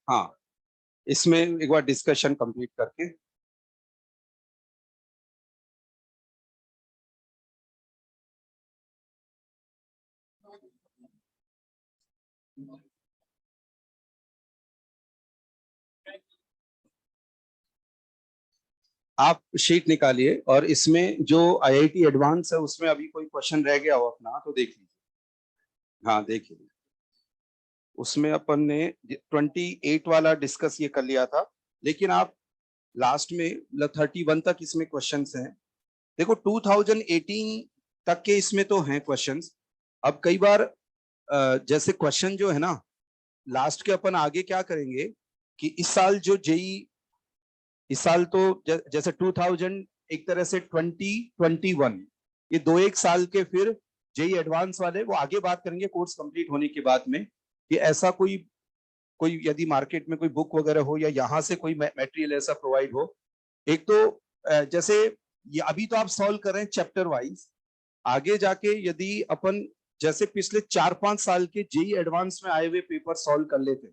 हाँ, इसमें एक बार डिस्कशन कंप्लीट करके आप शीट निकालिए और इसमें जो आईआईटी एडवांस है उसमें अभी कोई क्वेश्चन रह गया हो अपना तो देख लीजिए। हाँ देखिए, उसमें अपन ने 28 वाला डिस्कस ये कर लिया था, लेकिन आप लास्ट में 31 तक इसमें क्वेश्चंस हैं। देखो 2018 तक के इसमें तो हैं क्वेश्चंस। अब कई बार जैसे क्वेश्चन जो है ना लास्ट के अपन आगे क्या करेंगे कि इस साल जो जेई, इस साल तो जैसे 2000 एक तरह से 2021 ये 2-1 साल के फिर जेई एडवांस वाले वो आगे बात करेंगे कोर्स कंप्लीट होने के बाद में कि ऐसा कोई कोई यदि मार्केट में कोई बुक वगैरह हो या यहाँ से कोई मटेरियल ऐसा प्रोवाइड हो। एक तो जैसे ये अभी तो आप सॉल्व कर रहे हैं चैप्टर वाइज, आगे जाके यदि अपन जैसे पिछले 4-5 साल के जेई एडवांस में आए हुए पेपर सॉल्व कर लेते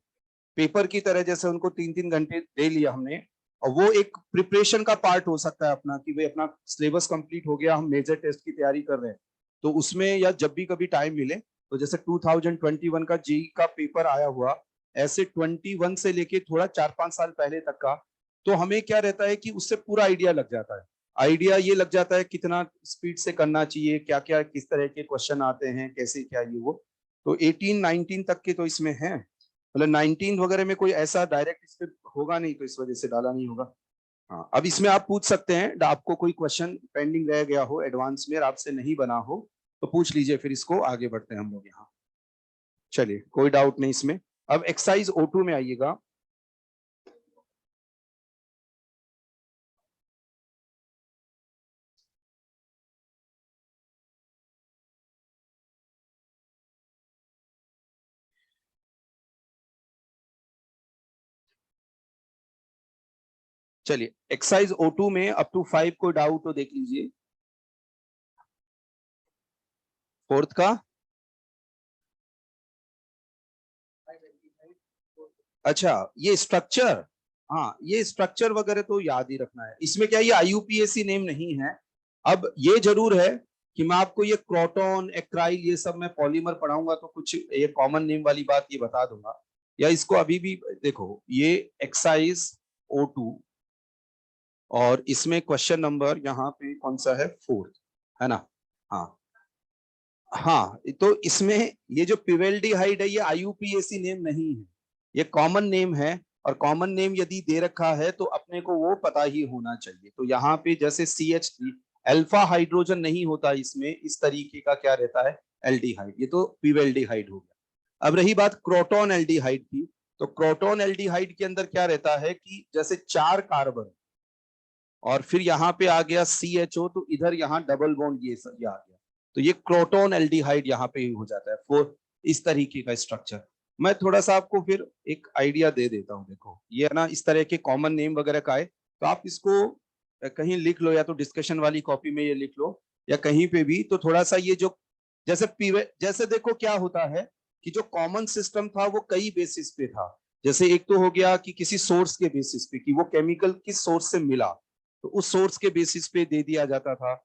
पेपर की तरह, जैसे उनको 3-3 घंटे दे लिया हमने और वो एक प्रिपरेशन का पार्ट हो सकता है अपना कि भाई अपना सिलेबस कंप्लीट हो गया, हम मेजर टेस्ट की तैयारी कर रहे हैं तो उसमें या जब भी कभी टाइम मिले तो जैसे 2021 का जेई का पेपर आया हुआ ऐसे 21 से लेके थोड़ा 4-5 साल पहले तक का, तो हमें क्या रहता है कि उससे पूरा आइडिया लग जाता है। आइडिया ये लग जाता है कितना स्पीड से करना चाहिए, क्या क्या किस तरह के क्वेश्चन आते हैं, कैसे क्या ये वो। तो 18-19 तक के तो इसमें है, मतलब 19 वगैरह में कोई ऐसा डायरेक्ट इस पे होगा नहीं तो इस वजह से डाला नहीं होगा। हाँ, अब इसमें आप पूछ सकते हैं, आपको कोई क्वेश्चन पेंडिंग रह गया हो एडवांस में और आपसे नहीं बना हो तो पूछ लीजिए, फिर इसको आगे बढ़ते हैं हम लोग यहाँ। चलिए कोई डाउट नहीं इसमें। अब एक्सरसाइज O2 में आइएगा। चलिए एक्सरसाइज O2 में अप टू 5 को डाउट तो देख लीजिए। फोर्थ का अच्छा ये स्ट्रक्चर, हाँ ये स्ट्रक्चर वगैरह तो याद ही रखना है। इसमें क्या ये आईयूपीएसी नेम नहीं है। अब ये जरूर है कि मैं आपको ये क्रोटॉन एक्राइल ये सब मैं पॉलीमर पढ़ाऊंगा तो कुछ ये कॉमन नेम वाली बात ये बता दूंगा, या इसको अभी भी देखो ये एक्सरसाइज O2 और इसमें क्वेश्चन नंबर यहाँ पे कौन सा है, 4 है ना। हाँ हाँ, तो इसमें ये जो पिवेल्डिहाइड है ये आईयूपीएसी नेम नहीं है, ये कॉमन नेम है। और कॉमन नेम यदि दे रखा है तो अपने को वो पता ही होना चाहिए। तो यहाँ पे जैसे CH3 अल्फा हाइड्रोजन नहीं होता इसमें, इस तरीके का क्या रहता है एल्डिहाइड, ये तो पिवेल्डिहाइड हो गया। अब रही बात क्रोटोन एल्डिहाइड की, तो क्रोटोन एल्डिहाइड के अंदर क्या रहता है कि जैसे 4 कार्बन और फिर यहाँ पे आ गया CHO, तो इधर यहाँ डबल बॉन्ड ये आ गया, तो ये क्रोटोन एल्डिहाइड यहाँ पे हो जाता है। फोर इस तरीके का स्ट्रक्चर। मैं थोड़ा सा आपको फिर एक आइडिया दे देता हूँ। देखो ये ना इस तरह के कॉमन नेम वगैरह का है, तो आप इसको कहीं लिख लो, या तो डिस्कशन वाली कॉपी में ये लिख लो या कहीं पे भी। तो थोड़ा सा ये जो जैसे जैसे देखो क्या होता है कि जो कॉमन सिस्टम था वो कई बेसिस पे था। जैसे एक तो हो गया कि किसी सोर्स के बेसिस पे कि वो केमिकल किस सोर्स से मिला, तो उस सोर्स के बेसिस पे दे दिया जाता था।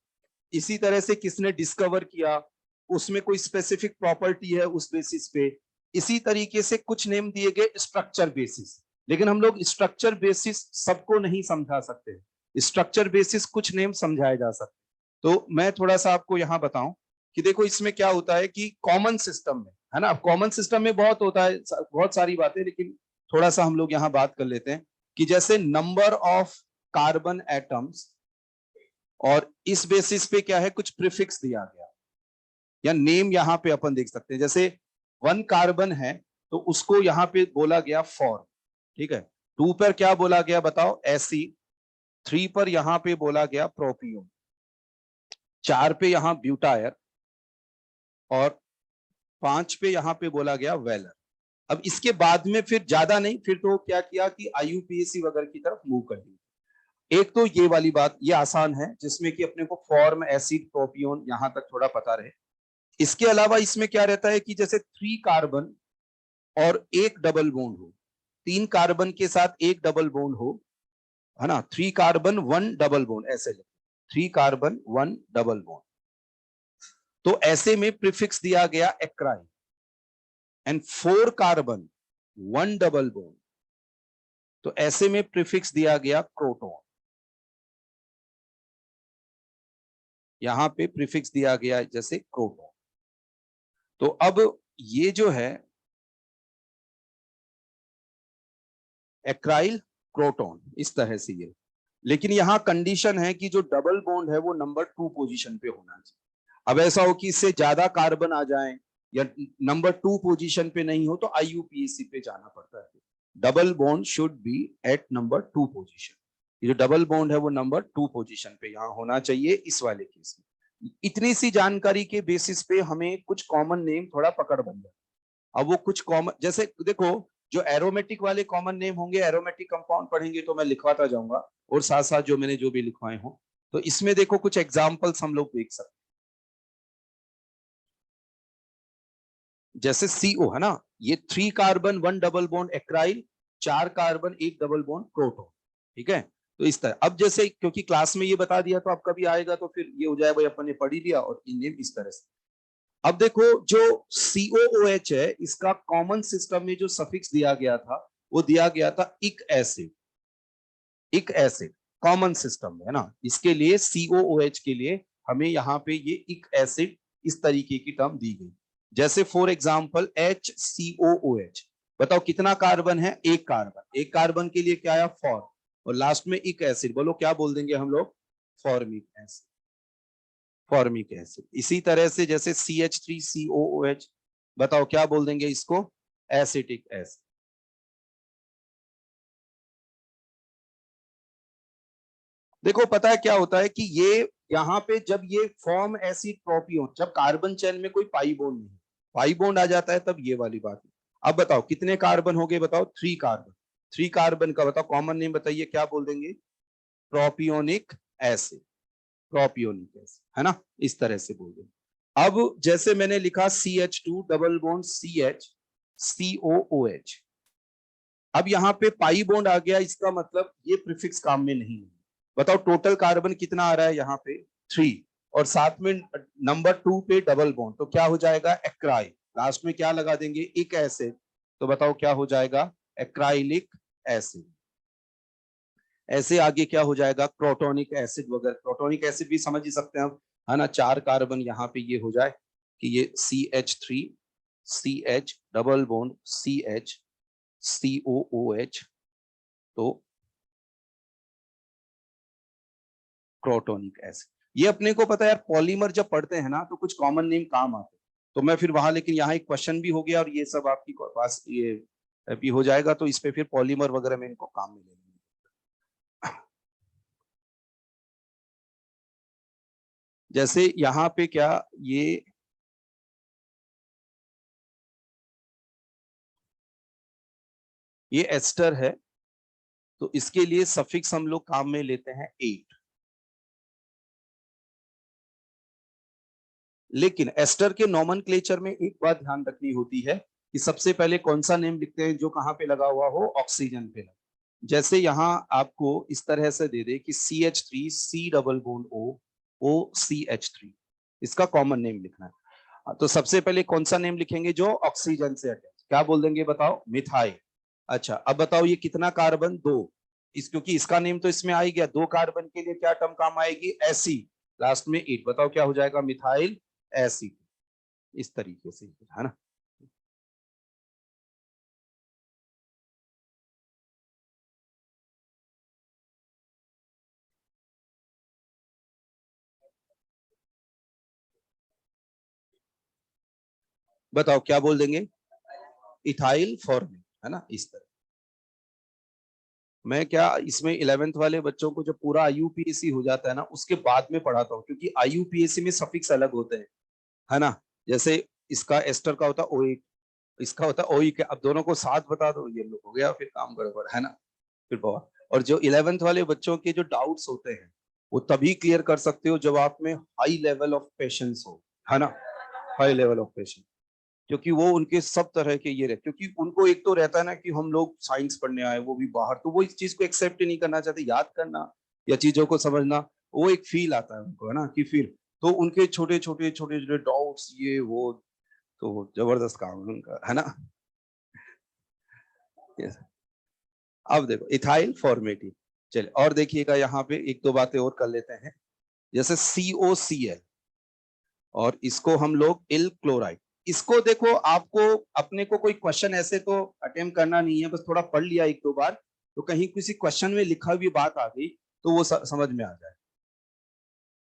इसी तरह से किसने डिस्कवर किया, उसमें कोई स्पेसिफिक प्रॉपर्टी है उस बेसिस पे। इसी तरीके से कुछ नेम दिए गए स्ट्रक्चर बेसिस, लेकिन हम लोग स्ट्रक्चर बेसिस सबको नहीं समझा सकते, स्ट्रक्चर बेसिस कुछ नेम समझाए जा सकते। तो मैं थोड़ा सा आपको यहाँ बताऊं कि देखो इसमें क्या होता है कि कॉमन सिस्टम में है ना, कॉमन सिस्टम में बहुत होता है, बहुत सारी बातें, लेकिन थोड़ा सा हम लोग यहाँ बात कर लेते हैं कि जैसे नंबर ऑफ कार्बन एटम्स और इस बेसिस पे क्या है, कुछ प्रीफिक्स दिया गया या नेम यहां पे अपन देख सकते हैं। जैसे 1 कार्बन है तो उसको यहां पे बोला गया फॉर्म, ठीक है। 2 पर क्या बोला गया बताओ, एसिड। 3 पर यहां पे बोला गया प्रोपियोन। 4 पे यहां ब्यूटायर, और 5 पे यहां पे बोला गया वेलर। अब इसके बाद में फिर ज्यादा नहीं, फिर तो क्या किया कि आईयूपीएसी वगैरह की तरफ मूव कर दी। एक तो ये वाली बात, ये आसान है, जिसमें कि अपने को फॉर्म, एसिड, प्रोपियोन यहां तक थोड़ा पता रहे। इसके अलावा इसमें क्या रहता है कि जैसे 3 कार्बन और एक डबल बॉन्ड हो, 3 कार्बन के साथ एक डबल बॉन्ड हो, है ना, 3 कार्बन 1 डबल बॉन्ड, ऐसे 3 कार्बन 1 डबल बॉन्ड, तो ऐसे में प्रीफिक्स दिया गया एक्राइल। एंड 4 कार्बन 1 डबल बॉन्ड, तो ऐसे में प्रीफिक्स दिया गया प्रोटॉन। यहां पे प्रीफिक्स दिया गया जैसे प्रोटॉन। तो अब ये जो है एक्राइल प्रोटॉन, इस तरह से ये। लेकिन यहां कंडीशन है कि जो डबल बॉन्ड है वो नंबर 2 पोजीशन पे होना चाहिए। अब ऐसा हो कि इससे ज्यादा कार्बन आ जाएं या नंबर 2 पोजीशन पे नहीं हो, तो आईयूपीएसी पे जाना पड़ता है। Double bond should be at number 2 position. ये जो डबल बॉन्ड है वो नंबर 2 पोजीशन पे यहां होना चाहिए इस वाले केस में। इतनी सी जानकारी के बेसिस पे हमें कुछ कॉमन नेम थोड़ा पकड़ बन जाए। अब वो कुछ कॉमन, जैसे देखो, जो एरोमेटिक वाले कॉमन नेम होंगे, एरोमेटिक कंपाउंड पढ़ेंगे तो मैं लिखवाता जाऊंगा, और साथ साथ जो मैंने जो भी लिखवाए हों, तो इसमें देखो कुछ एग्जांपल्स हम लोग देख सकते हैं। जैसे सीओ है ना, ये 3 carbon 1 double bond एक्राइल, 4 carbon 1 double bond proton, ठीक है। तो इस तरह, अब जैसे क्योंकि क्लास में ये बता दिया तो अब कभी आएगा तो फिर ये हो जाए भाई अपन ने पढ़ ही लिया, और इन नेम इस तरह से। अब देखो, जो COOH है, इसका कॉमन सिस्टम में जो सफिक्स दिया गया था वो दिया गया था इक एसिड। इक एसिड कॉमन सिस्टम में है ना, इसके लिए COOH के लिए हमें यहाँ पे ये इक एसिड इस तरीके की टर्म दी गई। जैसे फॉर एग्जांपल HCOOH, बताओ कितना कार्बन है, एक कार्बन, एक कार्बन के लिए क्या आया, फॉर, और लास्ट में इक एसिड, बोलो क्या बोल देंगे हम लोग, फॉर्मिक एसिड। Formic acid. इसी तरह से जैसे CH3COOH, बताओ क्या बोल देंगे इसको, एसिटिक एसिड। देखो पता है क्या होता है कि ये यहाँ पे जब ये फॉर्म एसिड प्रोपियोन, जब कार्बन चेन में कोई पाई बॉन्ड नहीं, पाई बॉन्ड आ जाता है तब ये वाली बात है। अब बताओ कितने कार्बन हो गए, बताओ 3 कार्बन। 3 कार्बन का बताओ कॉमन नेम बताइए, क्या बोल देंगे, प्रोपियोनिक एसिड। प्रोपियोनिक एसिड है ना, इस तरह से बोल देंगे। अब जैसे मैंने लिखा CH2 double bond CH COOH, अब यहाँ पे पाई बॉन्ड आ गया, इसका मतलब ये प्रीफिक्स काम में नहीं है। बताओ टोटल कार्बन कितना आ रहा है यहाँ पे, 3, और साथ में नंबर 2 पे डबल बॉन्ड, तो क्या हो जाएगा, एक्राइल। लास्ट में क्या लगा देंगे, इक एसिड, तो बताओ क्या हो जाएगा, एक्राइलिक एसिड। ऐसे आगे क्या हो जाएगा, प्रोटोनिक एसिड वगैरह। प्रोटोनिक एसिड भी समझ ही सकते हैं हम, है ना, 4 कार्बन यहाँ पे ये हो जाए कि ये CH3 CH double bond CH COOH, तो प्रोटोनिक एसिड। ये अपने को पता है यार, पॉलीमर जब पढ़ते हैं ना तो कुछ कॉमन नेम काम आते हैं, तो मैं फिर वहां, लेकिन यहाँ एक क्वेश्चन भी हो गया और ये सब आपकी पास ये भी हो जाएगा, तो इस पे फिर पॉलीमर वगैरह में इनको काम में ले लेंगे। जैसे यहाँ पे क्या, ये एस्टर है, तो इसके लिए सफिक्स हम लोग काम में लेते हैं 8। लेकिन एस्टर के नॉमेनक्लेचर में एक बात ध्यान रखनी होती है कि सबसे पहले कौन सा नेम लिखते हैं, जो कहां पे लगा हुआ हो, ऑक्सीजन पे लगा। जैसे यहां आपको इस तरह से दे दे कि CH3 C double bond O CH3, इसका कॉमन नेम लिखना है। तो सबसे पहले कौन सा नेम लिखेंगे, जो ऑक्सीजन से अटैच, क्या बोल देंगे बताओ, मिथाइल। अच्छा अब बताओ ये कितना कार्बन, 2, इस क्योंकि इसका नेम तो इसमें आ ही गया, 2 कार्बन के लिए क्या टर्म काम आएगी, एसी, लास्ट में 8, बताओ क्या हो जाएगा, मिथाइल एसिड। इस तरीके से, है ना। बताओ क्या बोल देंगे? इथाइल फॉर्मिन, है ना, इस तरह। मैं क्या इसमें 11th वाले बच्चों को जब पूरा आईयूपीएसी हो जाता है ना, उसके बाद में पढ़ाता हूँ, क्योंकि आईयूपीएसी में सफिक्स अलग होते हैं, है ना। जैसे इसका एस्टर का होता ओइक, इसका होता ओइक, अब दोनों को साथ बता दो, ये लोग हो गया फिर काम गड़बड़, है ना। फिर बहुत, और जो 11th वाले बच्चों के जो डाउट्स होते हैं वो तभी क्लियर कर सकते हो जब आप में हाई लेवल ऑफ पेशेंस हो, है ना, हाई लेवल ऑफ पेशेंस। क्योंकि वो उनके सब तरह के ये रहे, क्योंकि उनको एक तो रहता है ना कि हम लोग साइंस पढ़ने आए, वो भी बाहर, तो वो इस चीज को एक्सेप्ट ही नहीं करना चाहते, याद करना या चीजों को समझना, वो एक फील आता है उनको, है ना, कि फिर तो उनके छोटे छोटे छोटे छोटे डाउट्स ये वो, तो जबरदस्त काम है उनका, है ना। Yes. अब देखो इथाइल फॉर्मेटिव, चलिए और देखिएगा यहाँ पे एक दो बातें और कर लेते हैं। जैसे COCl, और इसको हम लोग इल क्लोराइड, इसको देखो, आपको अपने को कोई क्वेश्चन ऐसे तो अटेम्प्ट करना नहीं है, बस थोड़ा पढ़ लिया एक दो बार, तो कहीं किसी क्वेश्चन में लिखा हुई बात आ गई तो वो समझ में आ जाए।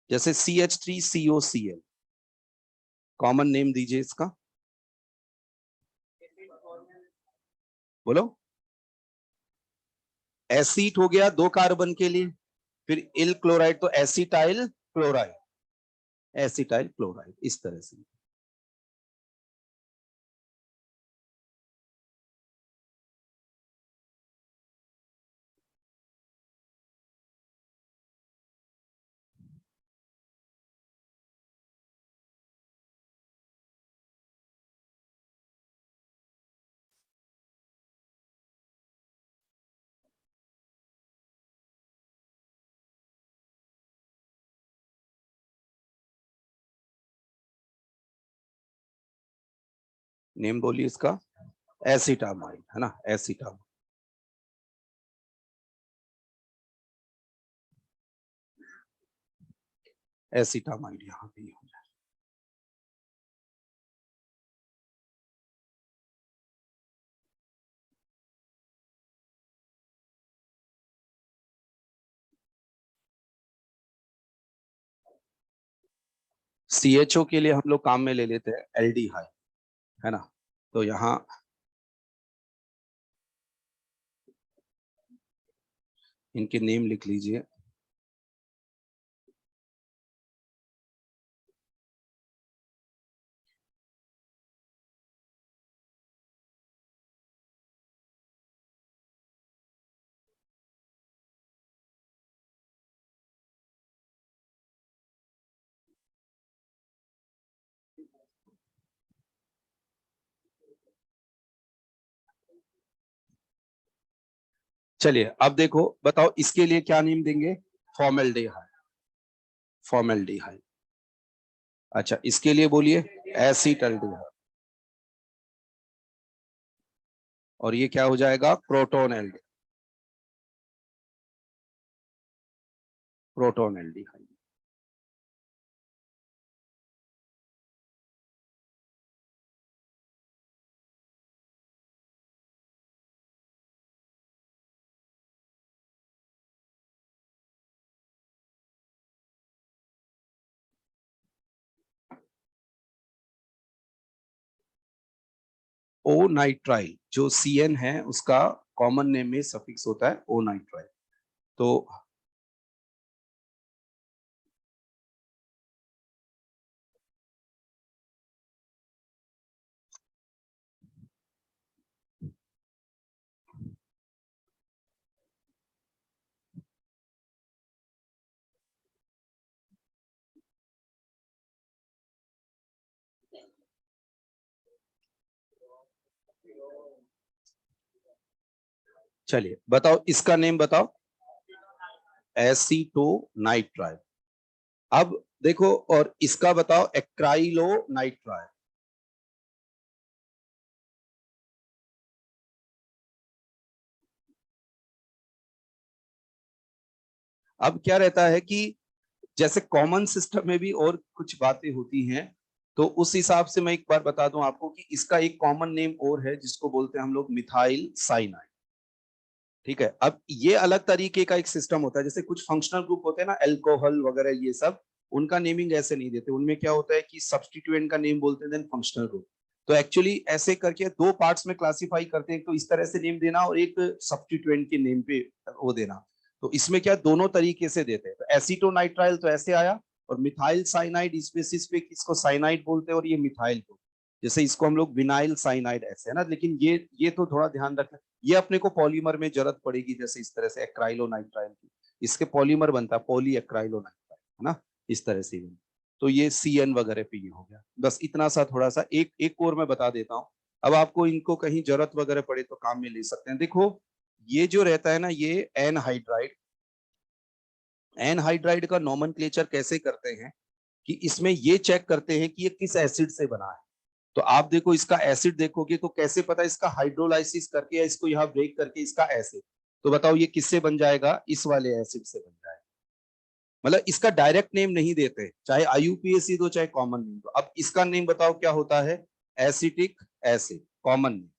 जैसे CH3COCl, कॉमन नेम दीजिए इसका, बोलो। एसिड हो गया 2 कार्बन के लिए, फिर इल क्लोराइड तो एसिटाइल क्लोराइड, एसिटाइल क्लोराइड, इस तरह से। नेम बोलिए इसका, एसिटामाइड, है ना, एसिटामाइड। एसिटामाइड यहाँ पे हो जाए। CHO के लिए हम लोग काम में ले लेते हैं एल्डिहाइड, है ना। तो यहाँ इनके नेम लिख लीजिए। चलिए अब देखो, बताओ इसके लिए क्या नेम देंगे? Formaldehyde, formaldehyde. अच्छा इसके लिए बोलिए एसिटल्डिहाइड, और ये क्या हो जाएगा? Proton aldehyde, proton aldehyde. O nitrile, जो CN है उसका कॉमन नेम में सफिक्स होता है ओ नाइट्राइल। तो चलिए बताओ इसका नेम बताओ, एसीटोनाइट्राइल। अब देखो, और इसका बताओ एक्राइलो नाइट्राइल। अब क्या रहता है कि जैसे कॉमन सिस्टम में भी और कुछ बातें होती हैं, तो उस हिसाब से मैं एक बार बता दूं आपको कि इसका एक कॉमन नेम और है जिसको बोलते हैं हम लोग मिथाइल साइनाइड। ठीक है, अब ये अलग तरीके का एक सिस्टम होता है, जैसे कुछ फंक्शनल ग्रुप होते हैं ना, अल्कोहल वगैरह ये सब, उनका नेमिंग ऐसे नहीं देते, उनमें क्या होता है कि सब्स्टिट्यूएंट का नेम बोलते हैं, देन फंक्शनल ग्रुप। तो एक्चुअली ऐसे करके दो पार्ट्स में क्लासिफाई करते हैं, तो इस तरह से नेम देना और एक सब्स्टिट्यूएंट के नेम पे वो देना। तो इसमें क्या दोनों तरीके से देते हैं, तो एसीटोनाइट्राइल तो ऐसे आया, और मिथाइल साइनाइड इस बेसिस पे किसको साइनाइड बोलते हैं और ये मिथाइल को, जैसे इसको हम लोग विनाइल साइनाइड ऐसे है ना। लेकिन ये तो थोड़ा ध्यान रखना, ये अपने को पॉलीमर में जरूरत पड़ेगी, जैसे इस तरह से एक्राइलोनाइट्राइल की, इसके पॉलीमर बनता है पॉली एक्राइलोनाइट्राइल, है ना, इस तरह से। तो ये CN वगैरह पे ये हो गया, बस इतना सा थोड़ा सा एक और मैं बता देता हूँ। अब आपको इनको कहीं जरूरत वगैरह पड़े तो काम में ले सकते हैं। देखो ये जो रहता है ना, ये एनहाइड्राइड, एनहाइड्राइड का नॉमेनक्लेचर कैसे करते हैं कि इसमें ये चेक करते हैं कि ये किस एसिड से बना है। तो आप देखो इसका एसिड देखोगे तो कैसे पता इसका हाइड्रोलाइसिस करके या इसको यहाँ ब्रेक करके इसका एसिड, तो बताओ ये किससे बन जाएगा, इस वाले एसिड से बन जाएगा। मतलब इसका डायरेक्ट नेम नहीं देते, चाहे IUPAC दो चाहे कॉमन नेम दो। अब इसका नेम बताओ क्या होता है, एसिटिक एसिड, कॉमन नेम।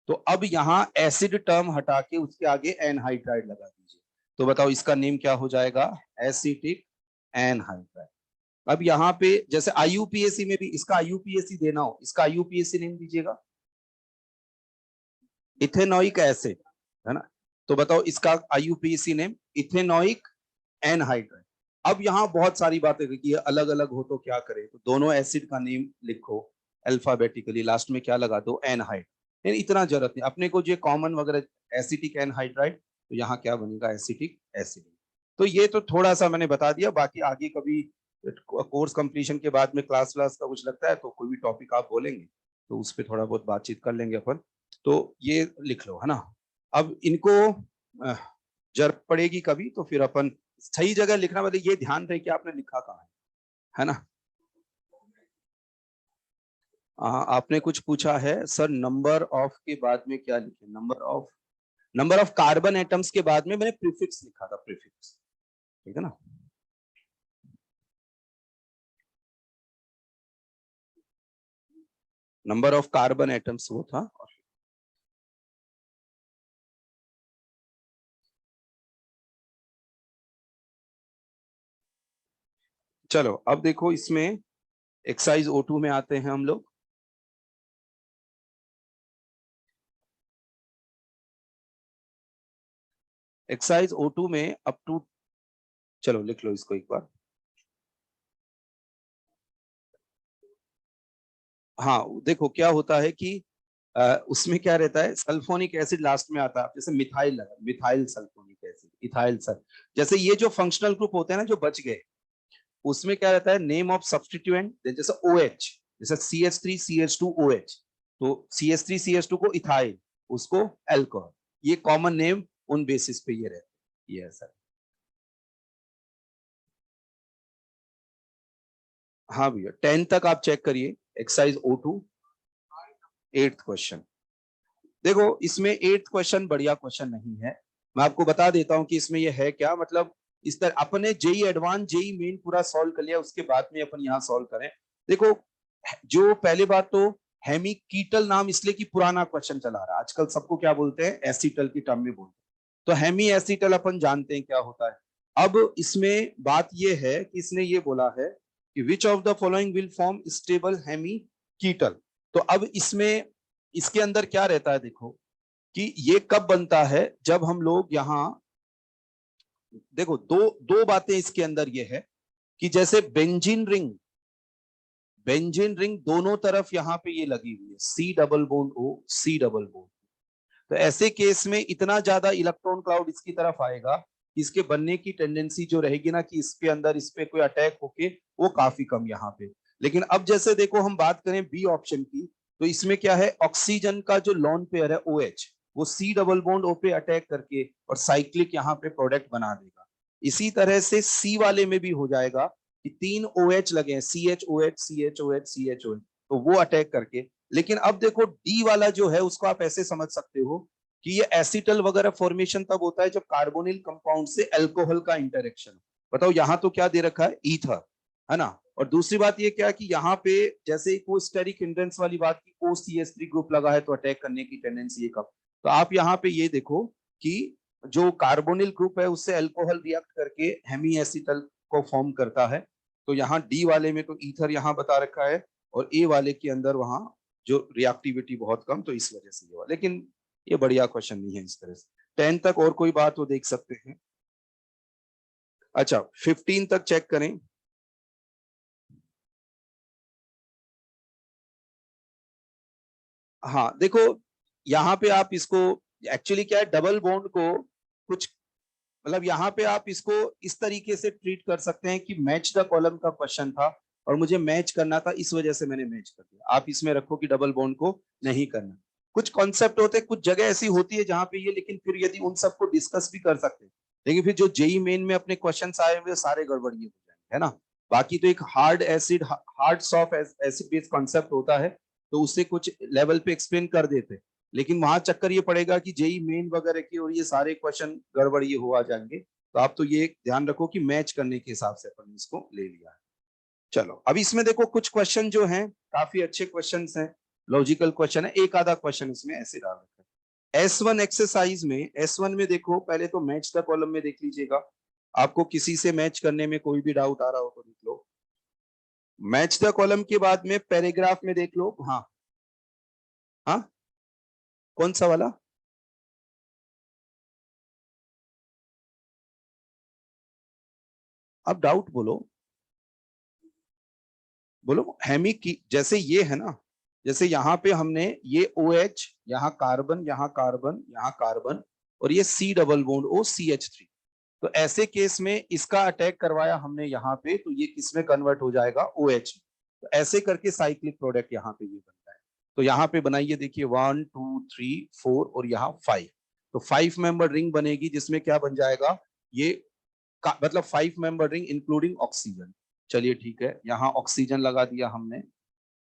तो अब यहाँ एसिड टर्म हटा के उसके आगे एनहाइड्राइड लगा दीजिए, तो बताओ इसका नेम क्या हो जाएगा, एसिटिक एनहाइड्राइड। अब यहाँ पे जैसे IUPAC में भी इसका IUPAC देना हो, इसका IUPAC नेम दीजिएगा, इथेनोइक एसिड, है ना। तो बताओ इसका IUPAC नेम इथेनोइक एनहाइड्राइड। अब यहाँ बहुत सारी बातें कि अलग अलग हो तो क्या करें, तो दोनों एसिड का नेम लिखो अल्फाबेटिकली, लास्ट में क्या लगा दो, एनहाइड। इतना जरूरत नहीं अपने को, जो कॉमन वगैरह एसिटिक एनहाइड्राइड, तो यहाँ क्या बनेगा, एसिटिक एसिड। तो ये तो थोड़ा सा मैंने बता दिया, बाकी आगे कभी कोर्स कंप्लीशन के बाद में क्लास क्लास का कुछ लगता है तो कोई भी टॉपिक आप बोलेंगे तो उस पर थोड़ा बहुत बातचीत कर लेंगे अपन। तो ये लिख लो, है ना। अब इनको जरूरत पड़ेगी कभी तो फिर अपन सही जगह लिखना, मतलब ये ध्यान रहे कि आपने लिखा कहाँ है ना। आपने कुछ पूछा है सर, नंबर ऑफ के बाद में क्या लिखे, नंबर ऑफ कार्बन एटम्स के बाद में मैंने प्रीफिक्स लिखा था, प्रीफिक्स, ठीक है ना। नंबर ऑफ कार्बन एटम्स वो था। चलो अब देखो इसमें एक्सरसाइज O2 में आते हैं हम लोग। एक्सरसाइज O2 में अप टू, चलो लिख लो इसको एक बार। हाँ देखो क्या होता है कि उसमें क्या रहता है, सल्फोनिक एसिड लास्ट में आता है, जैसे मिथाइल लगा, methyl sulphonic acid, ethyl sir. जैसे ये जो फंक्शनल ग्रुप होते हैं ना जो बच गए, उसमें क्या रहता है, नेम ऑफ सब्स्टिट्यूएंट, जैसे OH, जैसे CH3CH2OH, तो CH3CH2 को इथाइल, उसको एल्कोहल, ये कॉमन नेम उन बेसिस पे ये रहता है, ये है सर। हाँ भैया 10 तक आप चेक करिए, एक्सरसाइज O2 8th क्वेश्चन। देखो इसमें 8th क्वेश्चन बढ़िया क्वेश्चन नहीं है, मैं आपको बता देता हूं कि इसमें ये है क्या, मतलब इस तरह अपने जेई एडवांस जेई मेन पूरा सॉल्व कर लिया, उसके बाद में अपन यहाँ सॉल्व करें। देखो जो पहले बात तो हेमी कीटल नाम इसलिए कि पुराना क्वेश्चन चला रहा है, आजकल सबको क्या बोलते हैं, एसिटल की टर्म में बोलते हैं। तो हेमी एसिटल अपन जानते हैं क्या होता है। अब इसमें बात ये है कि इसने ये बोला है कि which of the following will form stable hemiketal. तो अब इसमें इसके अंदर क्या रहता है, देखो कि ये कब बनता है, जब हम लोग यहाँ देखो दो दो बातें इसके अंदर ये है कि जैसे बेंजीन रिंग दोनों तरफ यहाँ पे ये लगी हुई है, C double bond O, C double bond. तो ऐसे केस में इतना ज्यादा इलेक्ट्रॉन क्लाउड इसकी तरफ आएगा, इसके बनने की टेंडेंसी जो रहेगी ना कि इसके अंदर इस पे कोई अटैक होके, वो काफी कम यहाँ पे। लेकिन अब जैसे देखो हम बात करें बी ऑप्शन की, तो इसमें क्या है, ऑक्सीजन का जो लॉन पेयर है OH, वो C डबल बॉन्ड O पे अटैक करके और साइक्लिक यहाँ पे प्रोडक्ट बना देगा। इसी तरह से C वाले में भी हो जाएगा कि 3 OH लगे हैं, CHOH तो वो अटैक करके। लेकिन अब देखो डी वाला जो है उसको आप ऐसे समझ सकते हो कि ये एसिटल वगैरह फॉर्मेशन तब होता है जब कार्बोनिल कंपाउंड से अल्कोहल का इंटरेक्शन। बताओ यहाँ तो क्या दे रखा है, ईथर, है ना। और दूसरी बात ये क्या कि यहाँ पे जैसे को स्टेरिक हिंड्रेंस वाली बात की, OCH3 ग्रुप लगा है तो अटैक करने की टेंडेंसी है कब। तो आप यहाँ पे ये देखो कि जो कार्बोनिल ग्रुप है उससे अल्कोहल रिएक्ट करके हेमी एसिटल को फॉर्म करता है। तो यहाँ डी वाले में तो ईथर यहाँ बता रखा है, और ए वाले के अंदर वहां जो रिएक्टिविटी बहुत कम, तो इस वजह से ये हुआ। लेकिन ये बढ़िया क्वेश्चन नहीं है इस तरह से। 10 तक और कोई बात वो देख सकते हैं। अच्छा 15 तक चेक करें। हाँ देखो यहाँ पे आप इसको एक्चुअली क्या है, डबल बॉन्ड को कुछ मतलब यहाँ पे आप इसको इस तरीके से ट्रीट कर सकते हैं कि मैच द कॉलम का क्वेश्चन था और मुझे मैच करना था, इस वजह से मैंने मैच कर दिया। आप इसमें रखो कि डबल बॉन्ड को नहीं करना। कुछ कॉन्सेप्ट होते हैं, कुछ जगह ऐसी होती है जहां पे ये, लेकिन फिर यदि उन सबको डिस्कस भी कर सकते हैं, लेकिन फिर जो जेई मेन में अपने क्वेश्चन आए हुए सारे गड़बड़िए हो जाएंगे, है ना। बाकी तो एक hard acid hard soft acid based concept होता है, तो उससे कुछ लेवल पे एक्सप्लेन कर देते, लेकिन वहां चक्कर ये पड़ेगा कि जेई मेन वगैरह की और ये सारे क्वेश्चन गड़बड़ ये हुआ जाएंगे। तो आप तो ये ध्यान रखो कि मैच करने के हिसाब से अपन इसको ले लिया है। चलो अब इसमें देखो कुछ क्वेश्चन जो हैं काफी अच्छे क्वेश्चन हैं, लॉजिकल क्वेश्चन है, एक आधा क्वेश्चन इसमें ऐसे डाल रखा है। S1 एक्सरसाइज में, S1 में देखो पहले तो मैच द कॉलम में देख लीजिएगा, आपको किसी से मैच करने में कोई भी डाउट आ रहा हो तो देख लो। मैच द कॉलम के बाद में पैराग्राफ में देख लो। हाँ हाँ, कौन सा वाला? अब डाउट बोलो, बोलो हेमी की, जैसे ये है ना, जैसे यहाँ पे हमने ये OH, यहाँ कार्बन, यहाँ कार्बन, यहाँ कार्बन, और ये C double bond O CH3। तो ऐसे केस में इसका अटैक करवाया हमने यहाँ पे, तो ये किस में कन्वर्ट हो जाएगा? OH। तो ऐसे करके साइक्लिक प्रोडक्ट यहाँ पे ये बनता है। तो यहाँ पे बनाइए, देखिए 1 2 3 4 और यहाँ 5। तो 5 मेंबर रिंग बनेगी जिसमें क्या बन जाएगा ये मतलब 5 मेंबर रिंग इंक्लूडिंग ऑक्सीजन। चलिए ठीक है, यहाँ ऑक्सीजन लगा दिया हमने,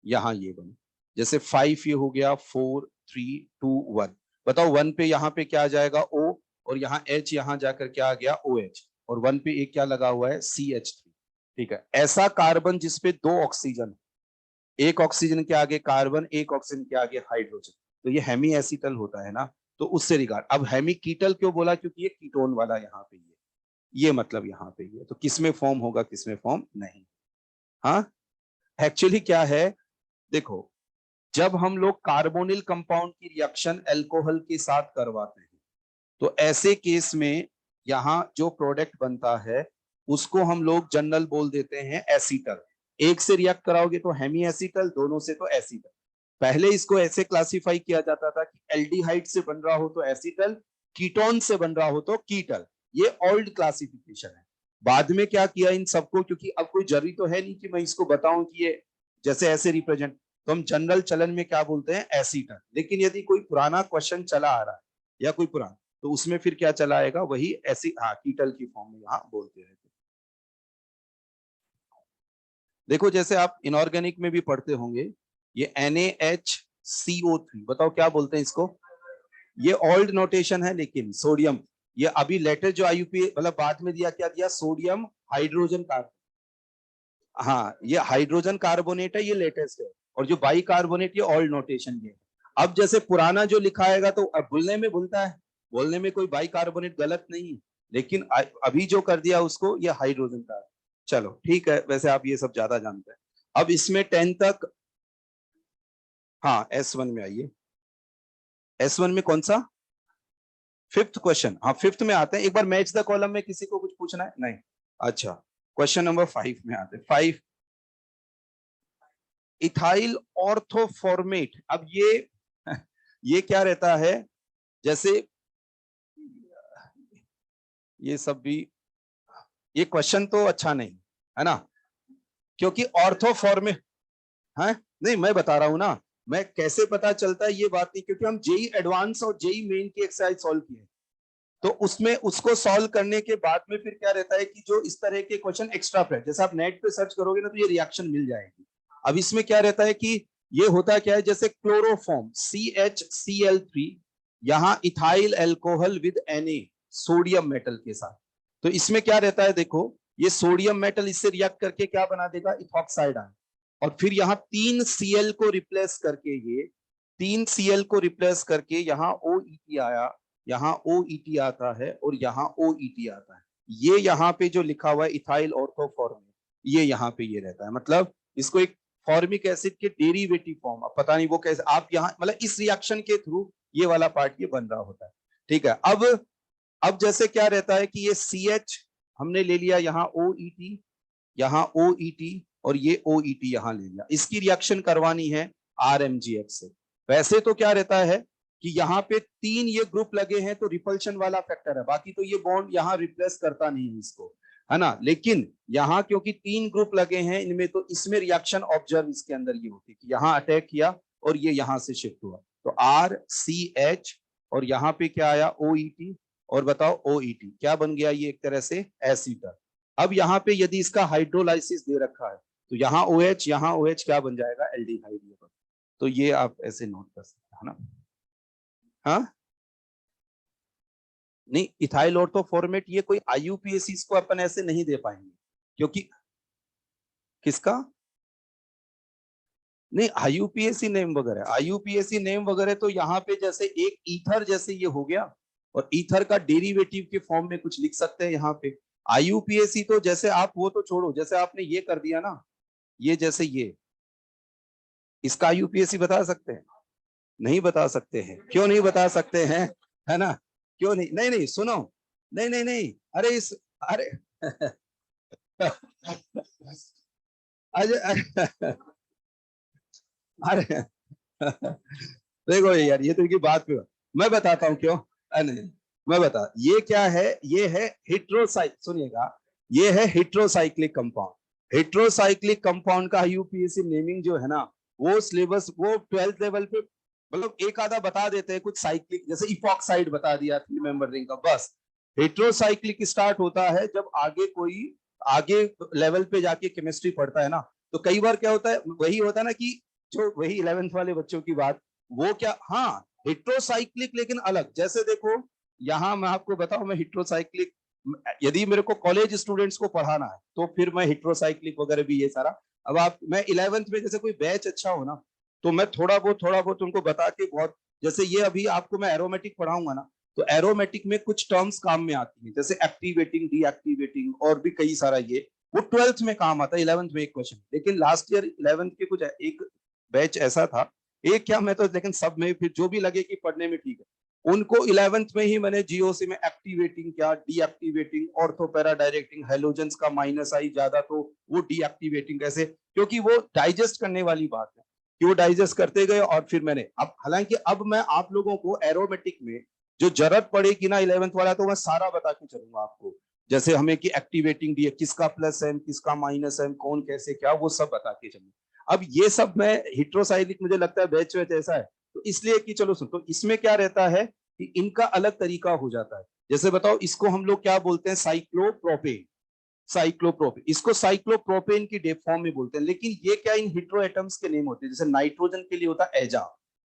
यहाँ ये बने, जैसे 5 ये हो गया, 4 3 2 1। बताओ 1 पे यहाँ पे क्या आ जाएगा? O, और यहाँ H, यहाँ जाकर क्या आ गया? OH, और 1 पे एक क्या लगा हुआ है? CH3। ठीक है, ऐसा कार्बन जिसपे 2 ऑक्सीजन, एक ऑक्सीजन के आगे कार्बन, एक ऑक्सीजन के आगे हाइड्रोजन, तो ये हेमी एसिटल होता है ना। तो उससे रिगार्ड, अब हेमी कीटल क्यों बोला? क्योंकि ये कीटोन वाला यहाँ पे ये मतलब यहाँ पे ये, तो किसमें फॉर्म होगा, किसमें फॉर्म नहीं। हाँ एक्चुअली क्या है, देखो जब हम लोग कार्बोनिल कंपाउंड की रिएक्शन अल्कोहल के साथ करवाते हैं, तो ऐसे केस में यहाँ जो प्रोडक्ट बनता है उसको हम लोग जनरल बोल देते हैं एसीटल। एक से रिएक्ट कराओगे तो हेमी एसीटल, दोनों से तो एसीटल। पहले इसको ऐसे क्लासिफाई किया जाता था कि एल्डिहाइड से बन रहा हो तो एसीटल, कीटोन से बन रहा हो तो कीटल। ये ओल्ड क्लासिफिकेशन है। बाद में क्या किया इन सबको, क्योंकि अब कोई जरूरी तो है नहीं कि मैं इसको बताऊं कि ये जैसे ऐसे रिप्रेजेंट, तो हम जनरल चलन में क्या बोलते हैं? एसीटल। लेकिन यदि कोई पुराना क्वेश्चन चला आ रहा है या कोई पुराना, तो उसमें फिर क्या चला आएगा? वही ऐसी हाँ कीटल की फॉर्म में यहाँ बोलते हैं। देखो जैसे आप इनऑर्गेनिक में भी पढ़ते होंगे, ये NaHCO3, बताओ क्या बोलते हैं इसको? ये ओल्ड नोटेशन है, लेकिन सोडियम, ये अभी लेटेस्ट जो IUPAC मतलब बाद में दिया, क्या दिया? Sodium hydrogen carbon. हाँ ये हाइड्रोजन कार्बोनेट है, ये लेटेस्ट है, और जो बाई कार्बोनेट ये ओल्ड नोटेशन ये। अब जैसे पुराना जो लिखाएगा तो अब भूलने में भूलता है, बोलने में कोई बाई कार्बोनेट गलत नहीं है, लेकिन अभी जो कर दिया उसको ये हाइड्रोजन का। चलो ठीक है, वैसे आप ये सब ज्यादा जानते हैं। अब इसमें 10 तक, हाँ S1 में आइए। S1 में कौन सा? फिफ्थ क्वेश्चन, हाँ फिफ्थ में आते हैं। एक बार मैच द कॉलम में किसी को कुछ पूछना है? नहीं। अच्छा क्वेश्चन नंबर 5 में आते हैं। 5, इथाइल ऑर्थोफॉर्मेट। अब ये क्या रहता है? जैसे ये सब भी, ये क्वेश्चन तो अच्छा नहीं है ना, क्योंकि ऑर्थोफॉर्मेट है। नहीं मैं बता रहा हूं ना, मैं कैसे पता चलता है ये बात नहीं, क्योंकि हम जेई एडवांस और जेई मेन की एक्सरसाइज सॉल्व किए, तो उसमें उसको सॉल्व करने के बाद में फिर क्या रहता है कि जो इस तरह के क्वेश्चन एक्स्ट्रा प्रेट, जैसे आप नेट पे सर्च करोगे ना तो ये रिएक्शन मिल जाएगी। अब इसमें क्या रहता है कि ये होता क्या है, जैसे क्लोरोफॉर्म CHCl3, यहाँ ethyl alcohol with Na, sodium metal के साथ। तो इसमें क्या रहता है, देखो ये सोडियम मेटल इससे रिएक्ट करके क्या बना देगा? Ethoxide ion. और फिर यहाँ 3 Cl को रिप्लेस करके, ये 3 Cl को रिप्लेस करके यहाँ OET आया, यहाँ OET आता है, और यहाँ OET आता है। ये यहाँ पे जो लिखा हुआ है इथाइल ऑर्थोफॉर्मेट, ये यहाँ पे ये रहता है। मतलब इसको एक फॉर्मिक एसिड के डेरिवेटिव फॉर्म, अब पता नहीं वो कैसे आप यहाँ मतलब इस रिएक्शन के थ्रू ये वाला पार्ट ये बन रहा होता है। ठीक है, अब जैसे क्या रहता है कि ये CH हमने ले लिया यहाँ OET, यहाँ OET और ये OET यहाँ ले लिया, इसकी रिएक्शन करवानी है RMGH से। वैसे तो क्या रहता है कि यहाँ पे 3 ये ग्रुप लगे हैं तो रिपल्शन वाला फैक्टर है, बाकी तो ये बॉन्ड यहाँ रिप्लेस करता नहीं है इसको, है ना। लेकिन यहाँ क्योंकि 3 ग्रुप लगे हैं इनमें, तो इसमें रिएक्शन ऑब्जर्व इसके अंदर ये होती है कि यहाँ अटैक किया और ये यहाँ से शिफ्ट हुआ, तो RCH और यहाँ पे क्या आया OET, और बताओ OET क्या बन गया, ये एक तरह से एसीटर। अब यहाँ पे यदि इसका हाइड्रोलाइसिस दे रखा है तो यहाँ OH क्या बन जाएगा, एल्डिहाइड। तो ये आप ऐसे नोट कर सकते हैं, है ना। हाँ नहीं, इथाइल ऑर्थो फॉर्मेट ये कोई IUPAC को अपन ऐसे नहीं दे पाएंगे, क्योंकि किसका नहीं IUPAC नेम वगैरह तो यहाँ पे जैसे एक ईथर जैसे ये हो गया, और ईथर का डेरिवेटिव के फॉर्म में कुछ लिख सकते हैं यहाँ पे। IUPAC तो जैसे आप वो तो छोड़ो, जैसे आपने ये कर दिया ना, ये जैसे ये, इसका IUPAC बता सकते हैं? नहीं बता सकते हैं। क्यों नहीं बता सकते हैं, है ना, क्यों नहीं, नहीं नहीं सुनो, नहीं नहीं नहीं, अरे इस अरे अरे देखो यार, ये तो इनकी बात पे मैं बताता हूँ क्यों, नहीं मैं बता, ये क्या है, ये है सुनिएगा, ये है हेट्रोसाइक्लिक कंपाउंड। हेट्रोसाइक्लिक कंपाउंड का IUPAC नेमिंग जो है ना, वो सिलेबस वो 12th लेवल पे मतलब एक आधा बता देते हैं, कुछ साइक्लिक जैसे इपॉक्साइड बता दिया 3 मेंबर रिंग का, बस। हेट्रोसाइक्लिक स्टार्ट होता है जब आगे लेवल पे जाके केमिस्ट्री पढ़ता है ना, तो कई बार क्या होता है, वही होता है ना कि जो वही 11th वाले बच्चों की बात, वो क्या, हाँ हेट्रोसाइक्लिक लेकिन अलग, जैसे देखो यहाँ मैं आपको बताऊं, मैं हेट्रोसाइक्लिक यदि मेरे को कॉलेज स्टूडेंट्स को पढ़ाना है तो फिर मैं हेट्रोसाइक्लिक वगैरह भी ये सारा, अब आप मैं 11th में जैसे कोई बैच अच्छा हो ना, तो मैं थोड़ा बहुत उनको बता के बहुत, जैसे ये अभी आपको मैं एरोमेटिक पढ़ाऊंगा ना, तो एरोमेटिक में कुछ टर्म्स काम में आती हैं, जैसे एक्टिवेटिंग, डीएक्टिवेटिंग और भी कई सारा, ये वो 12th में काम आता है, 11th में एक क्वेश्चन। लेकिन लास्ट ईयर 11th के कुछ एक बैच ऐसा था, एक क्या मैं तो, लेकिन सब में फिर जो भी लगे कि पढ़ने में ठीक है, उनको 11th में ही मैंने GOC में एक्टिवेटिंग क्या, डीएक्टिवेटिंग, ऑर्थोपैरा डायरेक्टिंग, हेलोजेंस का माइनस आई ज्यादा तो वो डीएक्टिवेटिंग कैसे, क्योंकि वो डाइजेस्ट करने वाली बात है कि वो डाइजेस्ट करते गए। और फिर मैंने अब हालांकि अब मैं आप लोगों को एरोमेटिक में जो जरूरत पड़ेगी ना 11th वाला, तो मैं सारा बता के चलूंगा आपको, जैसे हमें कि एक्टिवेटिंग डी किसका प्लस है किसका माइनस है, कौन कैसे क्या, वो सब बता के चलूंगा। अब ये सब मैं हेट्रोसाइक्लिक मुझे लगता है बैच वैच ऐसा है, तो इसलिए कि चलो सुन, तो इसमें क्या रहता है कि इनका अलग तरीका हो जाता है। जैसे बताओ, इसको हम लोग क्या बोलते हैं, साइक्लोप्रोपेन, इसको साइक्लोप्रोपेन की डेप फॉर्म में बोलते हैं। लेकिन ये क्या इन हेट्रो एटम्स के नेम होते हैं, जैसे नाइट्रोजन के लिए होता है एजा,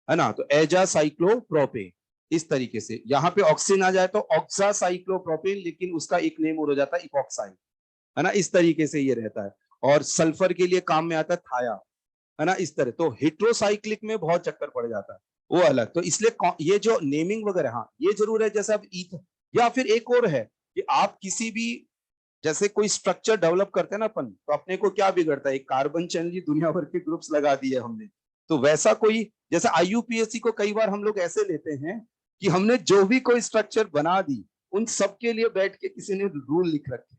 है ना, तो एजा साइक्लोप्रोपेन, इस तरीके से। यहाँ पे ऑक्सीजन आ जाए तो ऑक्सा साइक्लोप्रोपेन, लेकिन उसका एक नेम और हो जाता है इपॉक्साइड, है ना, इस तरीके से ये रहता है। और सल्फर के लिए काम में आता है थाया, है ना, इस तरह। तो हेट्रोसाइक्लिक में बहुत चक्कर पड़ जाता है, वो अलग। तो इसलिए ये जो नेमिंग वगैरह, हाँ ये जरूर है, जैसे अब ईथ, या फिर एक और है कि आप किसी भी जैसे कोई स्ट्रक्चर डेवलप करते हैं ना अपन, तो अपने को क्या बिगड़ता है, एक कार्बन चैनल की दुनिया भर के ग्रुप्स लगा दिए हमने, तो वैसा कोई, जैसे IUPAC को कई बार हम लोग ऐसे लेते हैं कि हमने जो भी कोई स्ट्रक्चर बना दी, उन सबके लिए बैठ के किसी ने रूल लिख रखे,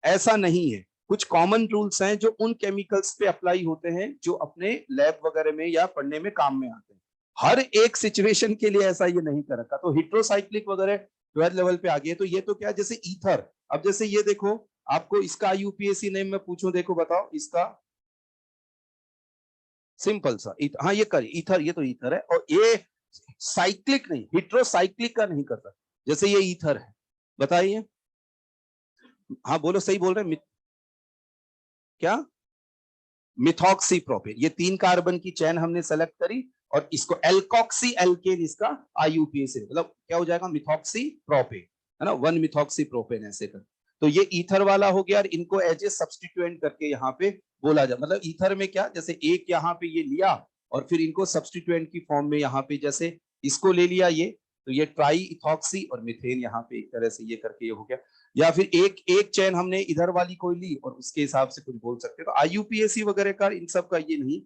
ऐसा नहीं है। कुछ कॉमन रूल्स हैं जो उन केमिकल्स पे अप्लाई होते हैं जो अपने लैब वगैरह में या पढ़ने में काम में आते हैं। हर एक सिचुएशन के लिए ऐसा ये नहीं कर रखा। तो हेट्रोसाइक्लिक वगैरह 12th लेवल पे आ गए। तो ये तो क्या, जैसे ईथर, अब जैसे ये देखो, आपको इसका IUPAC नेम मैं पूछूं, देखो बताओ इसका, सिंपल सा हाँ ये कर ईथर, ये तो ईथर है, और ये साइक्लिक नहीं, हेट्रोसाइक्लिक का नहीं करता, जैसे ये ईथर है, बताइए। हाँ बोलो, सही बोल रहे हैं, क्या, मिथॉक्सी प्रोपेन, ये 3 कार्बन की चैन हमने सेलेक्ट करी, और इसको एल्कोक्सी एल्केन, इसका IUPAC मतलब क्या हो जाएगा, मिथॉक्सी प्रोपेन, है ना, 1 मिथॉक्सी प्रोपेन ऐसे कर। तो ये ईथर वाला हो गया, और इनको एज ए सब्स्टिट्यूएंट करके यहाँ पे बोला जाए, मतलब ईथर में क्या, जैसे एक यहाँ पे ये लिया और फिर इनको सब्स्टिट्यूएंट की फॉर्म में यहाँ पे जैसे इसको ले लिया ये, तो ये ट्राई इथॉक्सी और मिथेन यहाँ पे एक तरह से ये करके ये हो गया। या फिर एक एक चैन हमने इधर वाली कोई ली और उसके हिसाब से कुछ बोल सकते हैं। तो आईयूपीएसी वगैरह का इन सब का ये नहीं।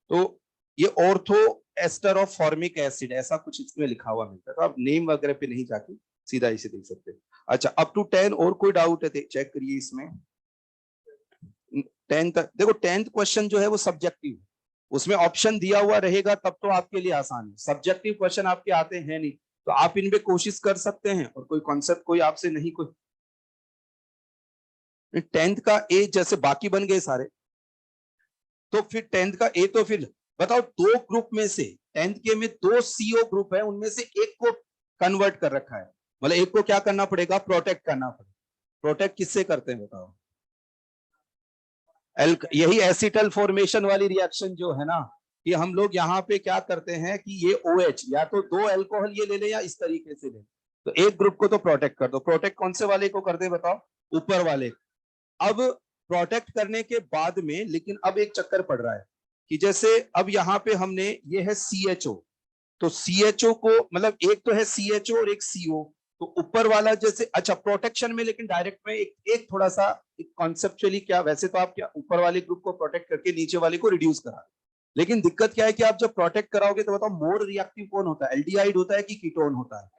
तो ये ortho ester of formic acid ऐसा कुछ इसमें लिखा हुआ मिलता है, तो आप नेम वगैरह पे नहीं जाके सीधा इसे देख सकते हैं। अच्छा, अप टू 10 और कोई डाउट है चेक करिए इसमें। 10 तक देखो, 10th क्वेश्चन जो है वो सब्जेक्टिव, उसमें ऑप्शन दिया हुआ रहेगा तब तो आपके लिए आसान है। सब्जेक्टिव क्वेश्चन आपके आते हैं नहीं, तो आप इनमें कोशिश कर सकते हैं और कोई कॉन्सेप्ट कोई आपसे नहीं कोई 10th का ए जैसे बाकी बन गए सारे, तो फिर 10th का ए तो फिर बताओ दो ग्रुप में से 10th के में दो सीओ ग्रुप है, उनमें से एक को कन्वर्ट कर रखा है, मतलब एक को क्या करना पड़ेगा, प्रोटेक्ट करना पड़ेगा। प्रोटेक्ट किससे करते हैं बताओ, यही एसिटल फॉर्मेशन वाली रिएक्शन जो है ना, कि हम लोग यहाँ पे क्या करते हैं कि ये OH या तो दो अल्कोहल ये ले ले या इस तरीके से ले, तो एक ग्रुप को तो प्रोटेक्ट कर दो। प्रोटेक्ट कौन से वाले को कर दे बताओ, ऊपर वाले। अब प्रोटेक्ट करने के बाद में लेकिन अब एक चक्कर पड़ रहा है कि जैसे अब यहाँ पे हमने ये है CHO, तो CHO को मतलब एक तो है CHO और एक CO, तो ऊपर वाला जैसे अच्छा प्रोटेक्शन में, लेकिन डायरेक्ट में एक थोड़ा सा एक कॉन्सेप्चुअली क्या, वैसे तो आप क्या ऊपर वाले ग्रुप को प्रोटेक्ट करके नीचे वाले को रिड्यूस करा, लेकिन दिक्कत क्या है कि आप जब प्रोटेक्ट कराओगे तो बताओ मोर रिएक्टिव कौन होता है, एल्डिहाइड होता है कि कीटोन होता है,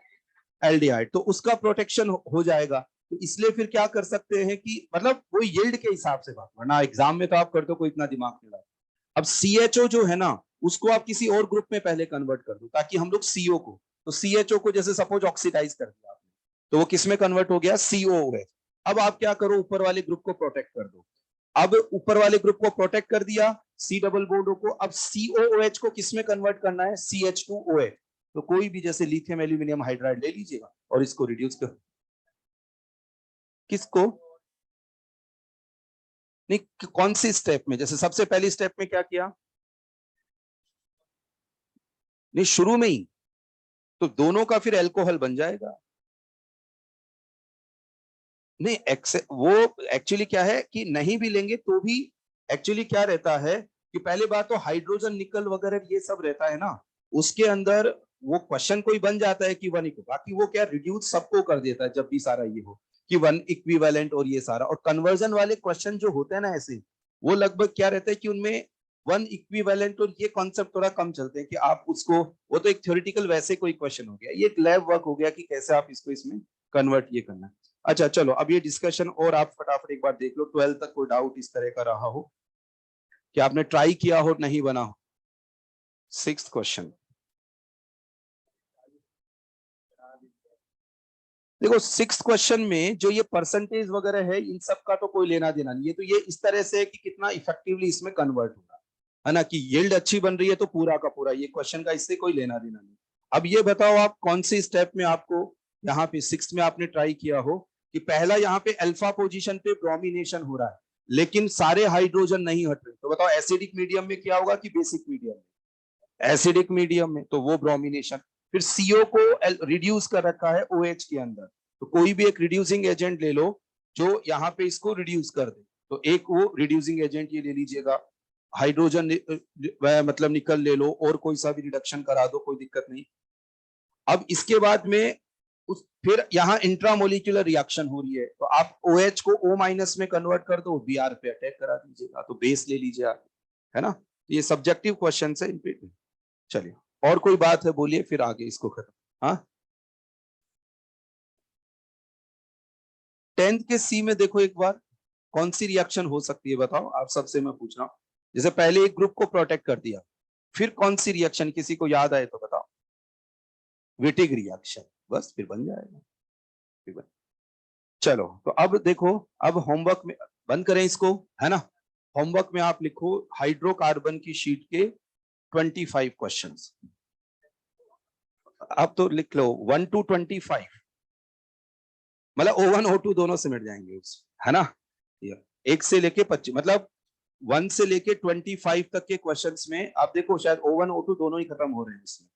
एल्डिहाइड, तो उसका प्रोटेक्शन हो जाएगा। तो इसलिए फिर क्या कर सकते हैं कि मतलब वो यील्ड के हिसाब से बात, वरना एग्जाम में तो आप करते हो कोई इतना दिमाग नहीं लगाता। अब CHO जो है ना, उसको आप किसी और ग्रुप में पहले कन्वर्ट कर दो ताकि हम लोग CO को, तो CHO को जैसे सपोज ऑक्सीडाइज कर दिया आपने, तो वो किस में कन्वर्ट हो गया, COOH। अब आप क्या करो, ऊपर वाले ग्रुप को प्रोटेक्ट कर दो। अब ऊपर वाले ग्रुप को प्रोटेक्ट कर दिया, C डबल बॉन्ड को, अब COOH को किस में कन्वर्ट करना है, CH2OH। तो कोई भी जैसे लिथियम एल्यूमिनियम हाइड्राइड ले लीजिएगा और इसको रिड्यूस कर, किसको नहीं, कौन सी स्टेप में, जैसे सबसे पहली स्टेप में क्या किया, नहीं शुरू में ही, तो दोनों का फिर अल्कोहल बन जाएगा। नहीं वो एक्चुअली क्या है कि नहीं भी लेंगे तो भी एक्चुअली क्या रहता है कि पहले बात तो हाइड्रोजन निकल वगैरह ये सब रहता है ना, उसके अंदर वो क्वेश्चन कोई बन जाता है कि वन इक्व, बाकी वो क्या रिड्यूस सबको कर देता है जब भी सारा ये हो कि वन इक्विवेलेंट और ये सारा। और कन्वर्जन वाले क्वेश्चन जो होते हैं ना ऐसे, वो लगभग क्या रहता है कि उनमें वन इक्विवेलेंट और ये कॉन्सेप्ट थोड़ा कम चलते हैं कि आप उसको, वो तो एक थ्योरेटिकल वैसे कोई क्वेश्चन हो गया, ये एक लैब वर्क हो गया कि कैसे आप इसको इसमें कन्वर्ट ये करना है। अच्छा चलो, अब ये डिस्कशन और आप फटाफट एक बार देख लो, 12 तक कोई डाउट इस तरह का रहा हो कि आपने ट्राई किया हो नहीं बना हो। 6th क्वेश्चन देखो, 6th क्वेश्चन में जो ये परसेंटेज वगैरह है इन सब का तो कोई लेना देना नहीं है, तो ये इस तरह से है कि कितना इफेक्टिवली इसमें कन्वर्ट होगा, है ना, कि यील्ड अच्छी बन रही है तो पूरा का पूरा ये क्वेश्चन का इससे कोई लेना देना नहीं। अब ये बताओ आप कौन सी स्टेप में आपको यहाँ पे 6th में आपने ट्राई किया हो कि पहला यहाँ पे अल्फा पोजीशन पे ब्रोमिनेशन हो रहा है लेकिन सारे हाइड्रोजन नहीं हट रहे, तो बताओ एसिडिक मीडियम में क्या होगा कि बेसिक मीडियम में, एसिडिक मीडियम में तो वो ब्रोमिनेशन, फिर CO को रिड्यूस कर रखा है OH के अंदर, तो कोई भी एक रिड्यूसिंग एजेंट ले लो जो यहाँ पे इसको रिड्यूस कर दे, तो एक वो रिड्यूसिंग एजेंट ये ले लीजिएगा, हाइड्रोजन मतलब निकल ले लो और कोई सा भी रिडक्शन करा दो, कोई दिक्कत नहीं। अब इसके बाद में फिर यहाँ इंट्रामोलिकुलर रिएक्शन हो रही है, तो आप OH को O- में कन्वर्ट कर दो, Br पे अटैक करा दीजिएगा, तो बेस ले लीजिए आप, है ना। ये सब्जेक्टिव क्वेश्चन है इन पे। चलिए और कोई बात है बोलिए, फिर आगे इसको खत्म। हाँ 10th के C में देखो एक बार कौन सी रिएक्शन हो सकती है बताओ, आप सबसे मैं पूछ रहा हूँ। जैसे पहले एक ग्रुप को प्रोटेक्ट कर दिया, फिर कौन सी रिएक्शन किसी को याद आए तो बताओ, विटिग रिएक्शन, बस फिर बन जाएगा, फिर बन। चलो तो अब देखो, अब होमवर्क में बंद करें इसको, है ना। होमवर्क में आप लिखो हाइड्रोकार्बन की शीट के 25 क्वेश्चंस, अब तो लिख लो 1 to 25, मतलब O1 O2 दोनों सिमट जाएंगे है ना। एक से लेके 25, मतलब 1 से लेके 25 तक के क्वेश्चंस में आप देखो शायद O1 O2 दोनों ही खत्म हो रहे हैं इसमें,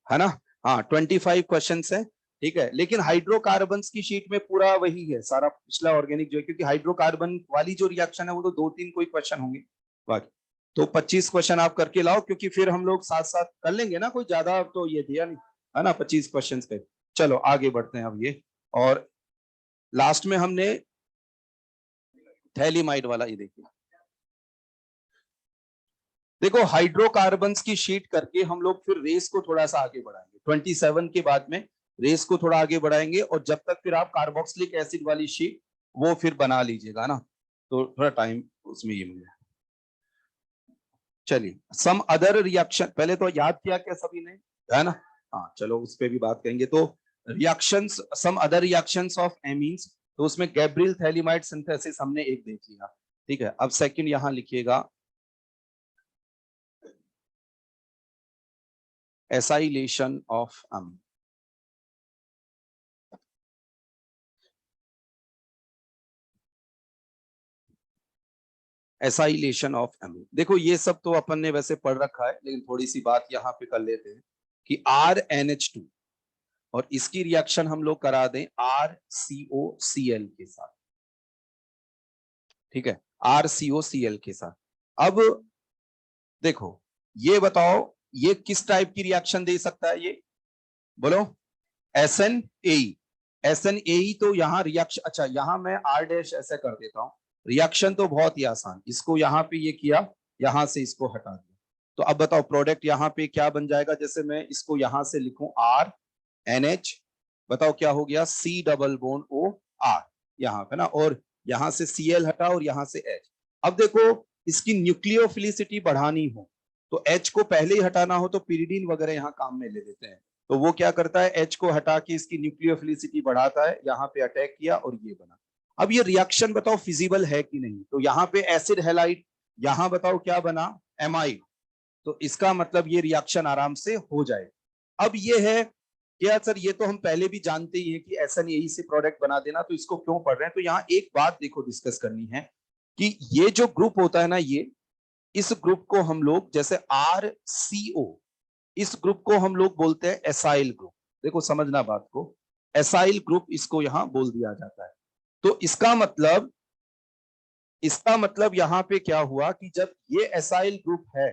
है ना। हाँ 25 क्वेश्चन है, ठीक है, लेकिन हाइड्रोकार्बन्स की शीट में पूरा वही है सारा पिछला ऑर्गेनिक जो है, क्योंकि हाइड्रोकार्बन वाली जो रिएक्शन है वो तो 2-3 कोई क्वेश्चन होंगे बाकी, तो 25 क्वेश्चन आप करके लाओ, क्योंकि फिर हम लोग साथ साथ कर लेंगे ना, कोई ज्यादा तो ये दिया नहीं, है ना, 25 क्वेश्चन पे। चलो आगे बढ़ते हैं अब ये, और लास्ट में हमने थैलीमाइड वाला, ये देखिए, देखो हाइड्रोकार्बन्स की शीट करके हम लोग फिर रेस को थोड़ा सा आगे बढ़ाएंगे। 27 के बाद में रेस को थोड़ा आगे बढ़ाएंगे, और जब तक फिर आप कार्बोक्सिलिक एसिड वाली शीट वो फिर बना लीजिएगा ना, तो थोड़ा टाइम उसमें ये मिल जाए। चलिए, सम अदर रिएक्शन पहले तो याद किया क्या सभी ने, है ना? हाँ चलो उस पर भी बात करेंगे। तो reactions, some other reactions of amines, तो उसमें गैब्रियल थैलीमाइड सिंथेसिस हमने एक देख लिया, ठीक है। अब सेकंड यहां लिखिएगा acylation of amine. Acylation of amine, देखो ये सब तो अपन ने वैसे पढ़ रखा है, लेकिन थोड़ी सी बात यहाँ पे कर लेते हैं कि RNH2 और इसकी रिएक्शन हम लोग करा दें RCOCl के साथ, ठीक है, RCOCl के साथ। अब देखो ये बताओ ये किस टाइप की रिएक्शन दे सकता है, ये बोलो। SNAE, SNAE तो यहाँ रिएक्शन, अच्छा यहाँ मैं R डैश ऐसे कर देता हूँ, रिएक्शन तो बहुत ही आसान, इसको यहाँ पे ये किया, यहां से इसको हटा दिया, तो अब बताओ प्रोडक्ट यहाँ पे क्या बन जाएगा। जैसे मैं इसको यहां से लिखूं RNH, बताओ क्या हो गया, C डबल बोन OR यहाँ पे ना, और यहाँ से Cl हटा और यहाँ से H। अब देखो इसकी न्यूक्लियोफिलिसिटी बढ़ानी हो तो H को पहले ही हटाना हो तो पिरिडीन वगैरह यहाँ काम में ले लेते हैं, तो वो क्या करता है, H को हटा के इसकी न्यूक्लियोफिलिसिटी बढ़ाता है, यहाँ पे अटैक किया और ये बना। अब ये रिएक्शन बताओ फिजिबल है कि नहीं, तो यहाँ पे एसिड हैलाइड, यहाँ बताओ क्या बना, एमाइड, तो इसका मतलब ये रिएक्शन आराम से हो जाए। अब ये है क्या सर, ये तो हम पहले भी जानते ही हैं कि SNAE से प्रोडक्ट बना देना, तो इसको क्यों पढ़ रहे हैं। तो यहाँ एक बात देखो डिस्कस करनी है कि ये जो ग्रुप होता है ना, ये इस ग्रुप को हम लोग जैसे RCO, इस ग्रुप को हम लोग बोलते हैं एसाइल ग्रुप। देखो समझना बात को, एसाइल ग्रुप इसको यहां बोल दिया जाता है। तो इसका मतलब यहां पे क्या हुआ कि जब ये एसाइल ग्रुप है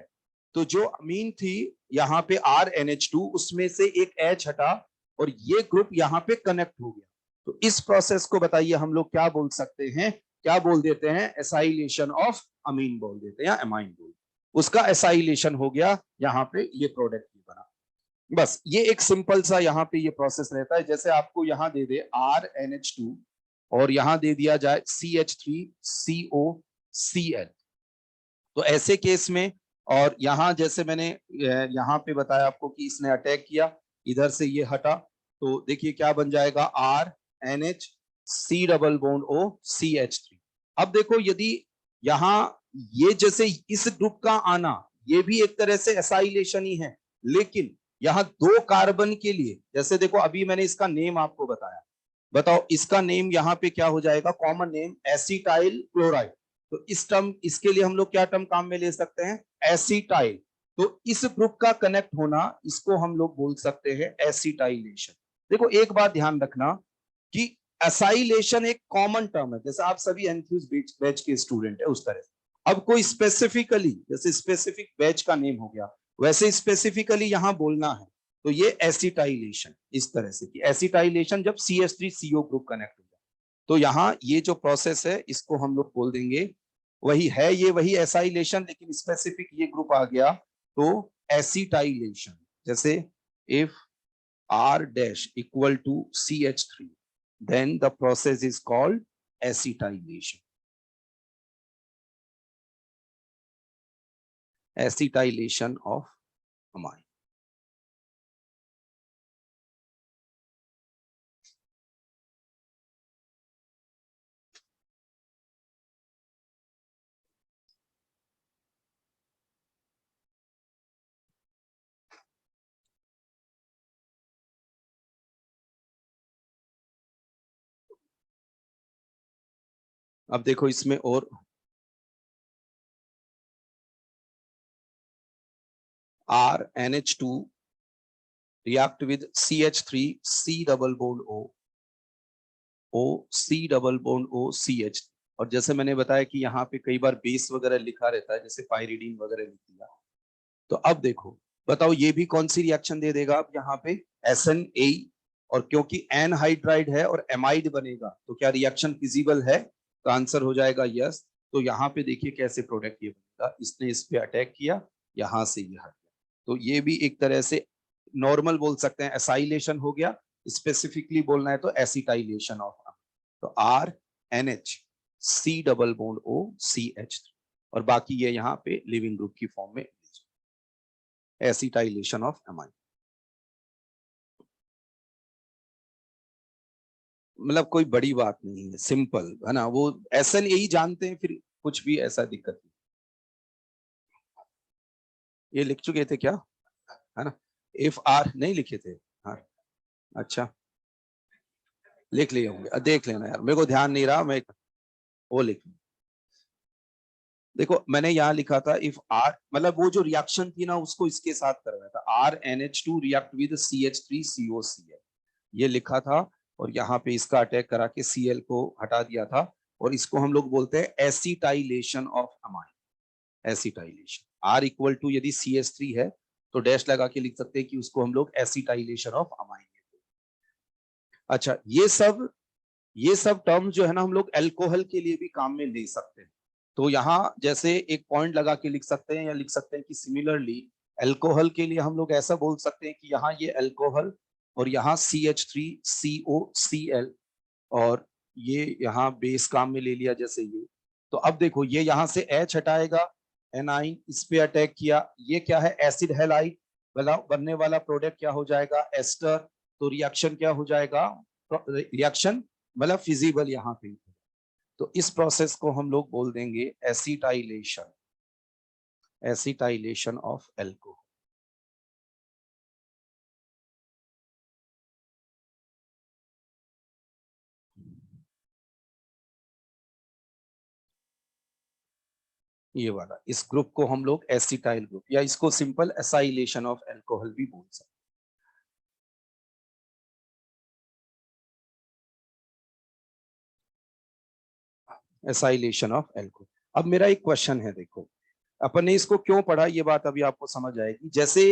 तो जो अमीन थी यहां पे RNH2, उसमें से एक H हटा और ये ग्रुप यहां पे कनेक्ट हो गया। तो इस प्रोसेस को बताइए हम लोग क्या बोल सकते हैं, क्या बोल देते हैं, एसाइलेशन ऑफ अमीन बोल देते हैं या एमाइन बोल, उसका एसाइलेशन हो गया, यहां पे ये प्रोडक्ट बना। बस ये एक सिंपल सा यहाँ पे ये प्रोसेस रहता है। जैसे आपको यहाँ दे दे RNH2 और यहाँ दे दिया जाए CH3COCl, तो ऐसे केस में, और यहाँ जैसे मैंने यहाँ पे बताया आपको कि इसने अटैक किया, इधर से ये हटा, तो देखिए क्या बन जाएगा, RNH C double bond O CH3। अब देखो यदि यहाँ ये जैसे इस ग्रुप का आना, ये भी एक तरह से एसाइलेशन ही है, लेकिन यहाँ दो कार्बन के लिए, जैसे देखो अभी मैंने इसका नेम आपको बताया, बताओ इसका नेम यहाँ पे क्या हो जाएगा, कॉमन नेम एसिटाइल क्लोराइड। तो इस टर्म, इसके लिए हम लोग क्या टर्म काम में ले सकते हैं, एसिटाइल। तो इस ग्रुप का कनेक्ट होना, इसको हम लोग बोल सकते हैं एसिटाइलेशन। देखो एक बात ध्यान रखना कि एसाइलेशन एक कॉमन टर्म है, जैसे आप सभी एंथ्यूज बैच के स्टूडेंट है उस तरह से। अब कोई स्पेसिफिकली, जैसे स्पेसिफिक बैच का नेम हो गया, वैसे स्पेसिफिकली यहां बोलना है, तो ये एसिटाइलेशन, इस तरह से कि एसिटाइलेशन जब CH3CO ग्रुप कनेक्ट हो जाए, तो यहाँ ये जो प्रोसेस है इसको हम लोग बोल देंगे, वही है, ये वही एसाइलेशन, लेकिन स्पेसिफिक ये ग्रुप आ गया तो एसिटाइलेशन। जैसे if R dash equal to CH3, then the process is called acetylation. Acetylation of amine. अब देखो इसमें और RNH2 react with CH3 C double bond O C double bond O CH। और जैसे मैंने बताया कि यहाँ पे कई बार बेस वगैरह लिखा रहता है, जैसे पाइरिडीन वगैरह लिख दिया। तो अब देखो बताओ ये भी कौन सी रिएक्शन दे देगा अब यहाँ पे, SNAE। और क्योंकि एनहाइड्राइड है और एमाइड बनेगा तो क्या रिएक्शन फिजिबल है? तो आंसर हो जाएगा यस। तो यहाँ पे देखिए कैसे प्रोडक्ट ये बनेगा, इसने इस पे अटैक किया, यहाँ से ये हट गया। तो ये भी एक तरह से नॉर्मल बोल सकते हैं, एसाइलेशन हो गया। स्पेसिफिकली बोलना है तो एसिटाइलेशन ऑफ, तो R N H C double bond O C H, और बाकी ये यहाँ पे लिविंग ग्रुप की फॉर्म में एसिटाइलेशन ऑफ एमाइन। मतलब कोई बड़ी बात नहीं है, सिंपल है ना, वो एसएन यही जानते हैं, फिर कुछ भी ऐसा दिक्कत नहीं। ये लिख चुके थे क्या, है ना? इफ आर नहीं लिखे थे? हाँ अच्छा, लिख लिए होंगे, देख लेना यार, मेरे को ध्यान नहीं रहा, मैं वो लिख। देखो मैंने यहाँ लिखा था इफ आर, मतलब वो जो रिएक्शन थी ना उसको इसके साथ करवाया था, R N H two react with C H three C O C L, ये लिखा था। और यहाँ पे इसका अटैक करा के Cl को हटा दिया था, और इसको हम लोग बोलते हैं acetylation of amine. Acetylation, R equal to यदि CH3 है तो डैश लगा के लिख सकते हैं कि उसको हम लोग एसिटाइलेशन ऑफ अमाइन। अच्छा, ये सब टर्म जो है ना हम लोग अल्कोहल के लिए भी काम में ले सकते हैं। तो यहाँ जैसे एक पॉइंट लगा के लिख सकते हैं, या लिख सकते हैं कि सिमिलरली अल्कोहल के लिए हम लोग ऐसा बोल सकते हैं कि यहाँ ये अल्कोहल और यहाँ CH3COCl, और ये यहाँ बेस काम में ले लिया जैसे ये। तो अब देखो ये यहाँ से H हटाएगा, एनाइन इस पे अटैक किया, ये क्या है एसिड हैलाइड, बनने वाला प्रोडक्ट क्या हो जाएगा एस्टर। तो रिएक्शन क्या हो जाएगा, रिएक्शन मतलब फिजिबल यहाँ पे। तो इस प्रोसेस को हम लोग बोल देंगे एसिटाइलेशन, एसिटाइलेशन ऑफ एल्कोहल। ये वाला, इस ग्रुप को हम लोग एसिटाइल ग्रुप, या इसको सिंपल एसाइलेशन ऑफ एल्कोहल भी बोल सकते हैं, एसाइलेशन ऑफ एल्कोहल। अब मेरा एक क्वेश्चन है, देखो अपन ने इसको क्यों पढ़ा, ये बात अभी आपको समझ आएगी। जैसे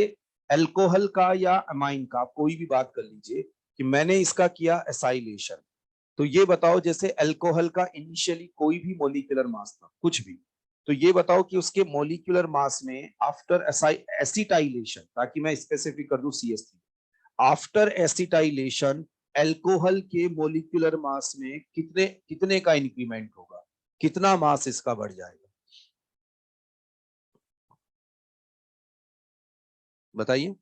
एल्कोहल का या अमाइन का, आप कोई भी बात कर लीजिए, कि मैंने इसका किया एसाइलेशन, तो ये बताओ जैसे अल्कोहल का इनिशियली कोई भी मोलिकुलर मास था कुछ भी, तो ये बताओ कि उसके मोलिकुलर मास में आफ्टर एसिटाइलेशन, ताकि मैं स्पेसिफिक कर दूं CH3, आफ्टर एसिटाइलेशन अल्कोहल के मोलिकुलर मास में कितने कितने का इंक्रीमेंट होगा, कितना मास इसका बढ़ जाएगा, बताइए।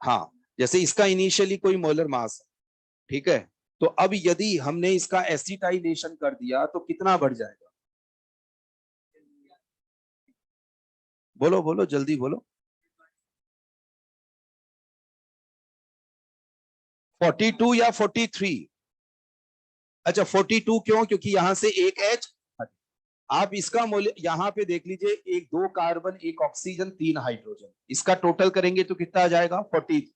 हाँ, जैसे इसका इनिशियली कोई मोलर मास है, ठीक है, तो अब यदि हमने इसका एसिटाइलेशन कर दिया तो कितना बढ़ जाएगा, बोलो बोलो जल्दी बोलो। 42 या 43? अच्छा 42 क्यों, क्योंकि यहां से एक एच, आप इसका मूल्य यहां पे देख लीजिए, एक दो कार्बन एक ऑक्सीजन तीन हाइड्रोजन, इसका टोटल करेंगे तो कितना आ जाएगा 40,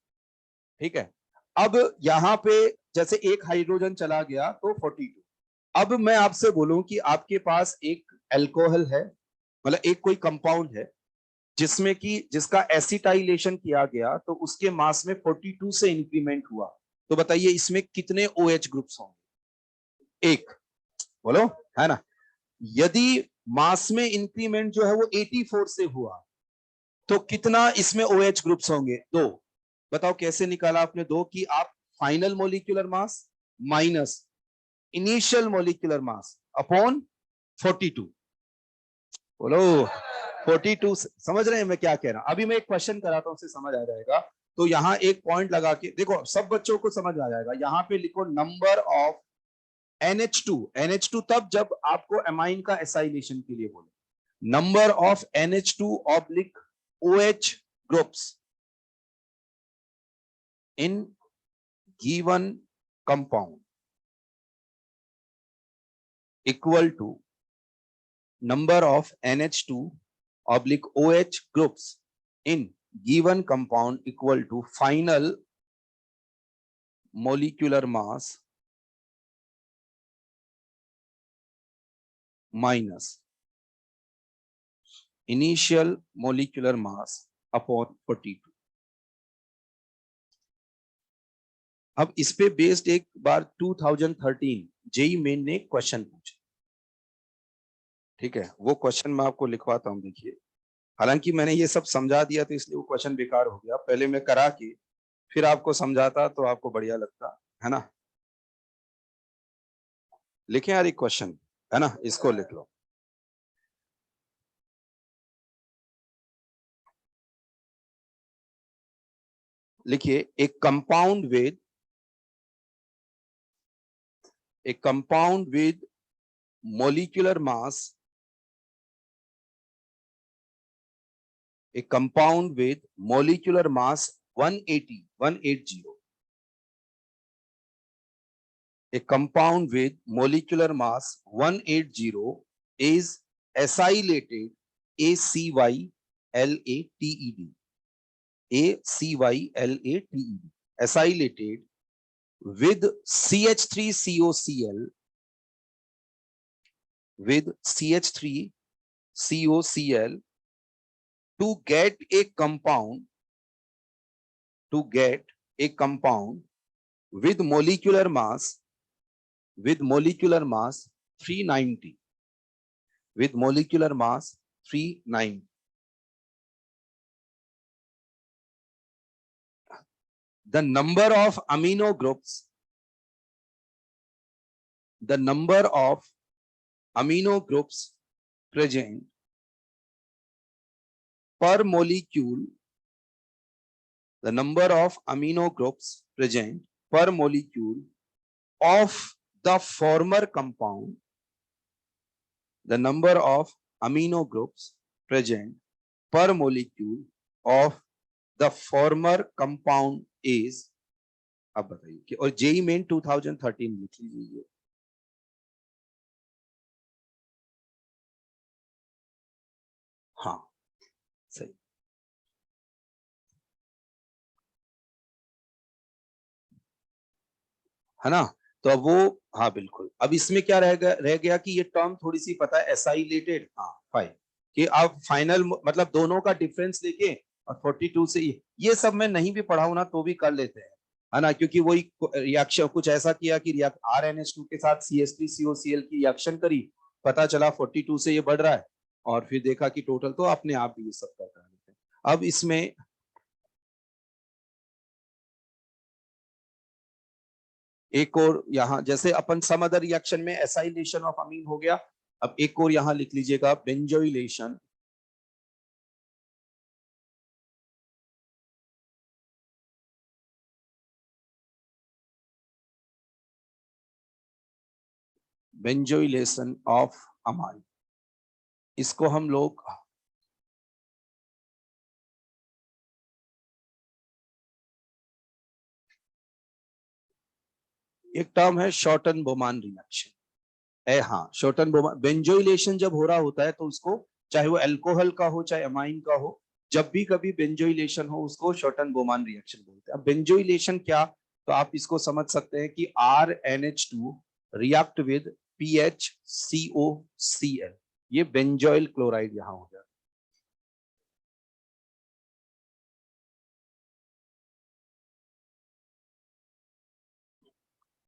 ठीक है। अब यहां पे जैसे एक हाइड्रोजन चला गया तो 42। अब मैं आपसे बोलूं कि आपके पास एक अल्कोहल है, मतलब एक कोई कंपाउंड है जिसमें कि जिसका एसिटाइलेशन किया गया तो उसके मास में 42 से इंक्रीमेंट हुआ, तो बताइए इसमें कितने OH ग्रुप्स होंगे, एक, बोलो, है ना। यदि मास में इंक्रीमेंट जो है वो 84 से हुआ तो कितना इसमें OH ग्रुप्स होंगे, दो। बताओ कैसे निकाला आपने दो, कि आप final molecular mass minus initial molecular mass upon 42, बोलो 42। समझ रहे हैं मैं क्या कह रहा हूं, अभी मैं एक क्वेश्चन कराता हूं, उससे समझ आ जाएगा। तो यहाँ एक पॉइंट लगा के देखो, सब बच्चों को समझ आ जाएगा, यहाँ पे लिखो नंबर ऑफ NH2, NH2 तब जब आपको एमाइन का एसाइलेशन के लिए बोले, number of NH2 oblique OH groups in given compound equal to number of NH2 oblique OH groups in given compound equal to final molecular mass minus initial molecular mass upon 42. अब इस पे based एक बार 2013 JEE main ने question पूछा, ठीक है, वो question मैं आपको लिखवाता हूँ, देखिए। हालांकि मैंने ये सब समझा दिया तो इसलिए वो क्वेश्चन बेकार हो गया, पहले मैं करा के फिर आपको समझाता तो आपको बढ़िया लगता, है ना। लिखे यार एक क्वेश्चन, है ना, इसको लिख लो। लिखिए, a compound with molecular mass, a compound with molecular mass 180, a compound with molecular mass 180 is acylated, ACYLATED, ACYLATED, acylated with CH3COCl, with CH3COCl to get a compound, to get a compound with molecular mass, with molecular mass 390, with molecular mass 390. The number of amino groups, the number of amino groups present per molecule, the number of amino groups present per molecule of the former compound, the number of amino groups present per molecule of the former compound is, अब बताइए कि, और JEE main 2013 लिख लीजिए। हाँ सही, है ना। तो अब वो, हाँ बिल्कुल, अब इसमें क्या रह गया कि ये टर्म थोड़ी सी पता है, एसाइलेटेड, हाँ फाइन, कि आप फाइनल मतलब दोनों का डिफरेंस लेके और 42 से ये सब मैं नहीं भी पढ़ाऊं ना तो भी कर लेते हैं, है ना, क्योंकि वही रिएक्शन कुछ ऐसा किया कि RNH2 के साथ CH3COCl की रिएक्शन करी, पता चला 42 से ये बढ़ रहा है, और फिर देखा कि टोटल, तो अपने आप भी ये सब करता है। अब इसमें एक और यहां, जैसे अपन सम अदर रिएक्शन में एसाइलेशन ऑफ अमीन हो गया, अब एक और यहां लिख लीजिएगा, बेंजोइलेशन, बेंजोइलेशन ऑफ अमाइन। इसको हम लोग, एक टर्म है शॉर्टन बोमान रिएक्शन, हाँ शॉर्टन बोमान, बेंजोइलेशन जब हो रहा होता है तो उसको, चाहे वो अल्कोहल का हो चाहे अमाइन का हो, जब भी कभी बेंजोइलेशन हो उसको शॉर्टन बोमान रिएक्शन बोलते हैं। अब बेंजोइलेशन क्या, तो आप इसको समझ सकते हैं कि RNH2 रिएक्ट विद PHCOCl, ये बेंजोइल क्लोराइड यहां हो गया,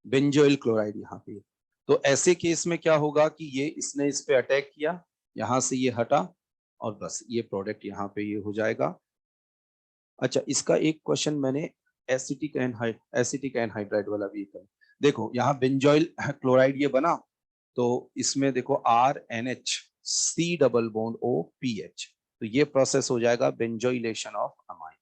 बेंजोइल क्लोराइड यहाँ पे। तो ऐसे केस में क्या होगा कि ये इसने इस पे अटैक किया, यहां से ये हटा, और बस ये प्रोडक्ट यहाँ पे ये हो जाएगा। अच्छा, इसका एक क्वेश्चन मैंने एसिटिक एनहाइड्राइड वाला भी कर, देखो यहाँ बेंजोइल क्लोराइड ये बना, तो इसमें देखो RNH, C double bond O, PH, तो ये प्रोसेस हो जाएगा बेंजोइलेशन ऑफ अमाइन।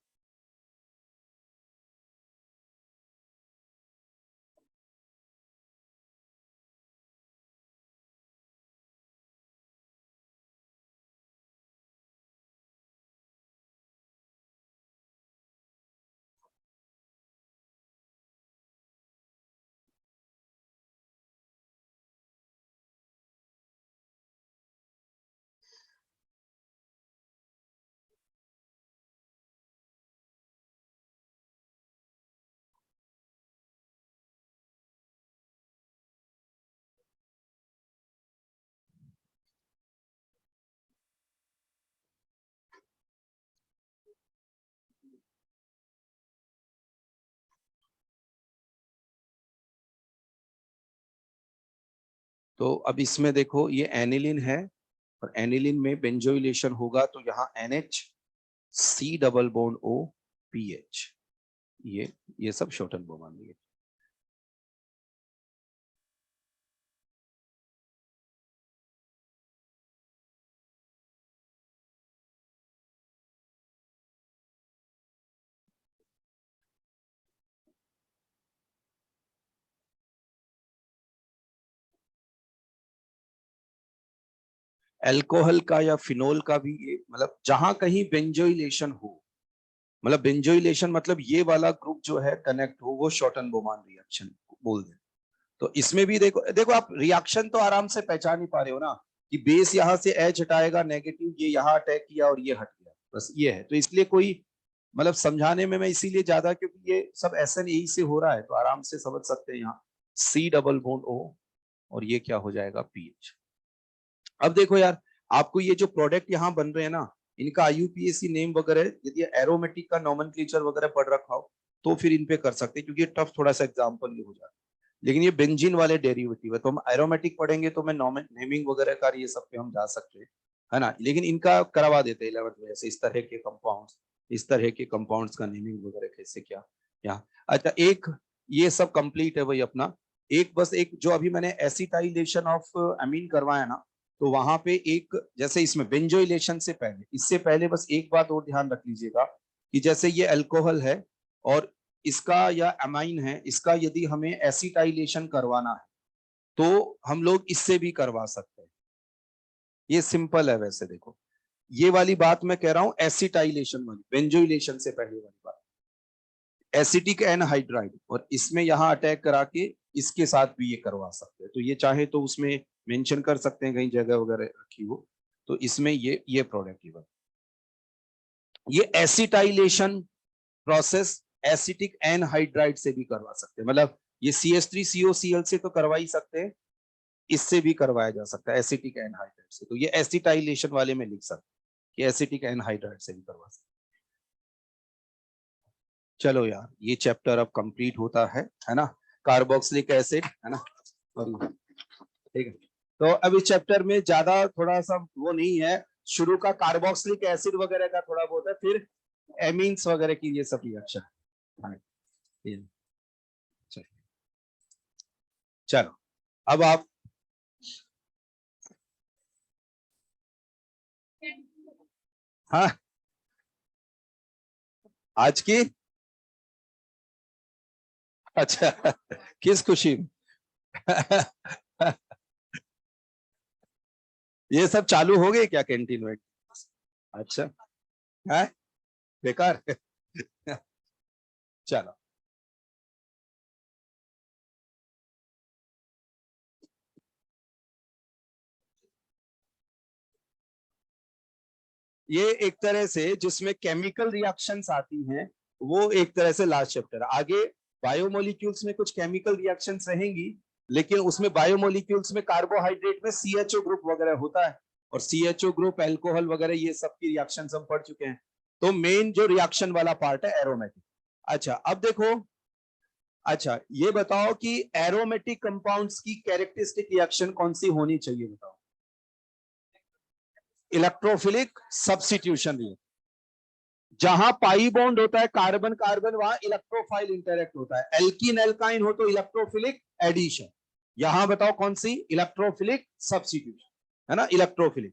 तो अब इसमें देखो ये एनिलिन है और एनिलिन में बेंजोइलेशन होगा तो यहाँ NH C double bond O PH, ये सब शॉर्टन बोमान है। अल्कोहल का या फिनोल का भी मतलब जहां कहीं बेंजोइलेशन हो, मतलब बेंजोइलेशन मतलब ये वाला ग्रुप जो है कनेक्ट हो, वो शॉर्टन बोमान रिएक्शन बोल दे। तो इसमें भी देखो देखो आप रिएक्शन तो आराम से पहचान ही पा रहे हो ना कि बेस यहां से एच हटाएगा नेगेटिव, ये यहाँ अटैक किया और ये हट गया, बस ये है। तो इसलिए कोई मतलब समझाने में मैं इसीलिए ज्यादा, क्योंकि ये सब एसएन यही से हो रहा है तो आराम से समझ सकते हैं। यहाँ C डबल बॉन्ड O और ये क्या हो जाएगा PH। अब देखो यार, आपको ये जो प्रोडक्ट यहाँ बन रहे हैं ना, इनका IUPAC नेम वगैरह यदि एरोमेटिक का नोमेनक्लेचर वगैरह पढ़ रखा हो तो फिर इन पे कर सकते हैं, क्योंकि टफ थोड़ा सा एग्जांपल ये हो जाता है। लेकिन ये बेंजीन वाले डेरिवेटिव है तो हम एरोमेटिक पढ़ेंगे तो मैं नेमिंग वगैरह का ये सब पे हम जा सकते हैं, है ना। लेकिन इनका करवा देते हैं 11th में, जैसे इस तरह के कंपाउंड्स, इस तरह के कंपाउंड्स का नेमिंग वगैरह कैसे क्या यहाँ। अच्छा, एक ये सब कंप्लीट है वही अपना। एक बस एक जो अभी मैंने एसिटाइलेशन ऑफ अमीन करवाया ना, तो वहां पे एक जैसे इसमें बेंजोइलेशन से पहले, इससे पहले बस एक बात और ध्यान रख लीजिएगा कि जैसे ये अल्कोहल है और इसका या अमाइन है, इसका यदि हमें एसिटाइलेशन करवाना है तो हम लोग इससे भी करवा सकते हैं। ये सिंपल है वैसे। देखो ये वाली बात मैं कह रहा हूं एसिटाइलेशन वाली, बेंजोइलेशन से पहले वाली बात, एसिटिक एनहाइड्राइड, और इसमें यहां अटैक करा के इसके साथ भी ये करवा सकते हैं। तो ये चाहे तो उसमें मेंशन कर सकते हैं कहीं जगह वगैरह रखी हो, तो इसमें ये प्रोडक्ट ये एसिटाइलेशन प्रोसेस एसिटिक एनहाइड्राइड से भी करवा सकते हैं। मतलब ये CH3COCl से तो करवा ही सकते हैं, इससे भी करवाया जा सकता है एसिटिक एनहाइड्राइड से। तो ये एसिटाइलेशन वाले में लिख सकते हैं कि एसिटिक एनहाइड्राइड से भी करवा सकते हैं। चलो यार, ये चैप्टर अब कंप्लीट होता है ना। कार्बोक्सिलिक एसिड, है ना, ठीक है। तो अब इस चैप्टर में ज्यादा थोड़ा सा वो नहीं है, शुरू का कार्बोक्सिलिक एसिड वगैरह का थोड़ा बहुत है, फिर एमीन्स वगैरह की ये सब रिएक्शन। चलो अब आप, हाँ, आज की, अच्छा किस खुशी में ये सब चालू हो गए क्या कैंटीन में? अच्छा है, बेकार चलो, ये एक तरह से जिसमें केमिकल रिएक्शंस आती हैं वो एक तरह से लास्ट चैप्टर। आगे बायोमोलिक्यूल्स में कुछ केमिकल रिएक्शंस रहेंगी, लेकिन उसमें बायोमोलिक्यूल्स में कार्बोहाइड्रेट में CHO ग्रुप वगैरह होता है, और CHO ग्रुप अल्कोहल वगैरह ये सब की रिएक्शंस हम पढ़ चुके हैं। तो मेन जो रिएक्शन वाला पार्ट है एरोमेटिक। अच्छा अब देखो, अच्छा ये बताओ कि एरोमेटिक कंपाउंड्स की कैरेक्टरिस्टिक रिएक्शन कौन सी होनी चाहिए, बताओ। Electrophilic substitution reaction. जहां पाई बॉन्ड होता है कार्बन कार्बन, वहां इलेक्ट्रोफाइल इंटरेक्ट होता है। एल्कीन एल्काइन हो तो इलेक्ट्रोफिलिक एडिशन। यहां बताओ कौन सी, इलेक्ट्रोफिलिक सब्स्टिट्यूशन, है ना, electrophilic.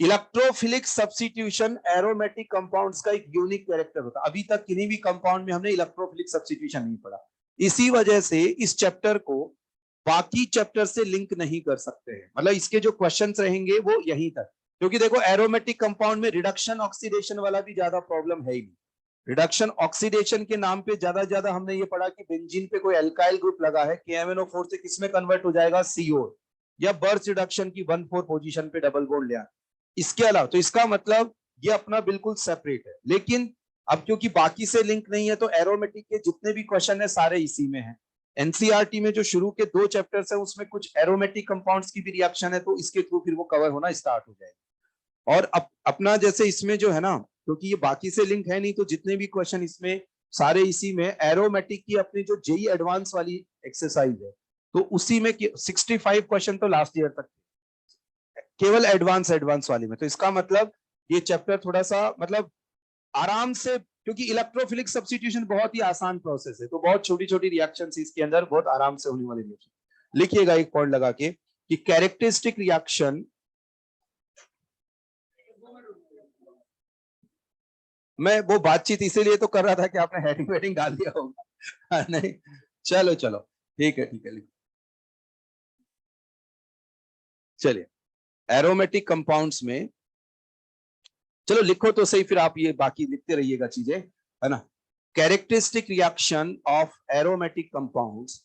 Electrophilic substitution aromatic compounds का एक यूनिक कैरेक्टर होता है। अभी तक किन्हीं भी कंपाउंड में हमने इलेक्ट्रोफिलिक सब्स्टिट्यूशन नहीं पढ़ा। इसी वजह से इस चैप्टर को बाकी चैप्टर से लिंक नहीं कर सकते हैं, मतलब इसके जो क्वेश्चंस रहेंगे वो यहीं तक। क्योंकि देखो एरोमेटिक कंपाउंड में रिडक्शन ऑक्सीडेशन वाला भी ज्यादा प्रॉब्लम है ही नहीं। रिडक्शन ऑक्सीडेशन के नाम पे ज्यादा हमने ये पढ़ा कि बेंजीन पे कोई अल्काइल ग्रुप लगा है, KMNO4 से किसमें कन्वर्ट हो जाएगा, CO, या बर्च रिडक्शन की 1,4 पोजीशन पे डबल बॉन्ड ले। इसके अलावा तो इसका मतलब ये अपना बिल्कुल सेपरेट है। लेकिन अब क्योंकि बाकी से लिंक नहीं है तो एरोमेटिक के जितने भी क्वेश्चन है सारे इसी में है। एनसीईआरटी में जो शुरू के 2 चैप्टर्स है उसमें कुछ एरोमेटिक कंपाउंड्स की भी रिएक्शन है, तो इसके थ्रू फिर वो कवर होना स्टार्ट हो जाएगा। और अपना जैसे इसमें जो है ना, क्योंकि ये बाकी से लिंक है नहीं, तो जितने भी क्वेश्चन इसमें सारे इसी में। एरोमेटिक की अपनी जो जेई एडवांस वाली एक्सरसाइज है तो उसी में 65 क्वेश्चन तो लास्ट ईयर तक केवल एडवांस वाले में। तो इसका मतलब ये चैप्टर थोड़ा सा मतलब आराम से, क्योंकि इलेक्ट्रोफिलिक सब्स्टिट्यूशन बहुत ही आसान प्रोसेस है, तो बहुत छोटी छोटी रिएक्शन इसके अंदर बहुत आराम से होने वाली रिएक्शन। लिखिएगा एक पॉइंट लगा के कि कैरेक्टरिस्टिक रिएक्शन, मैं वो बातचीत इसीलिए तो कर रहा था कि आपने हेडिंग वेडिंग डाल दिया होगा नहीं, चलो चलो ठीक है चलिए एरोमेटिक कंपाउंड्स में, चलो लिखो तो सही, फिर आप ये बाकी लिखते रहिएगा चीजें, है ना। Characteristic reaction of aromatic compounds,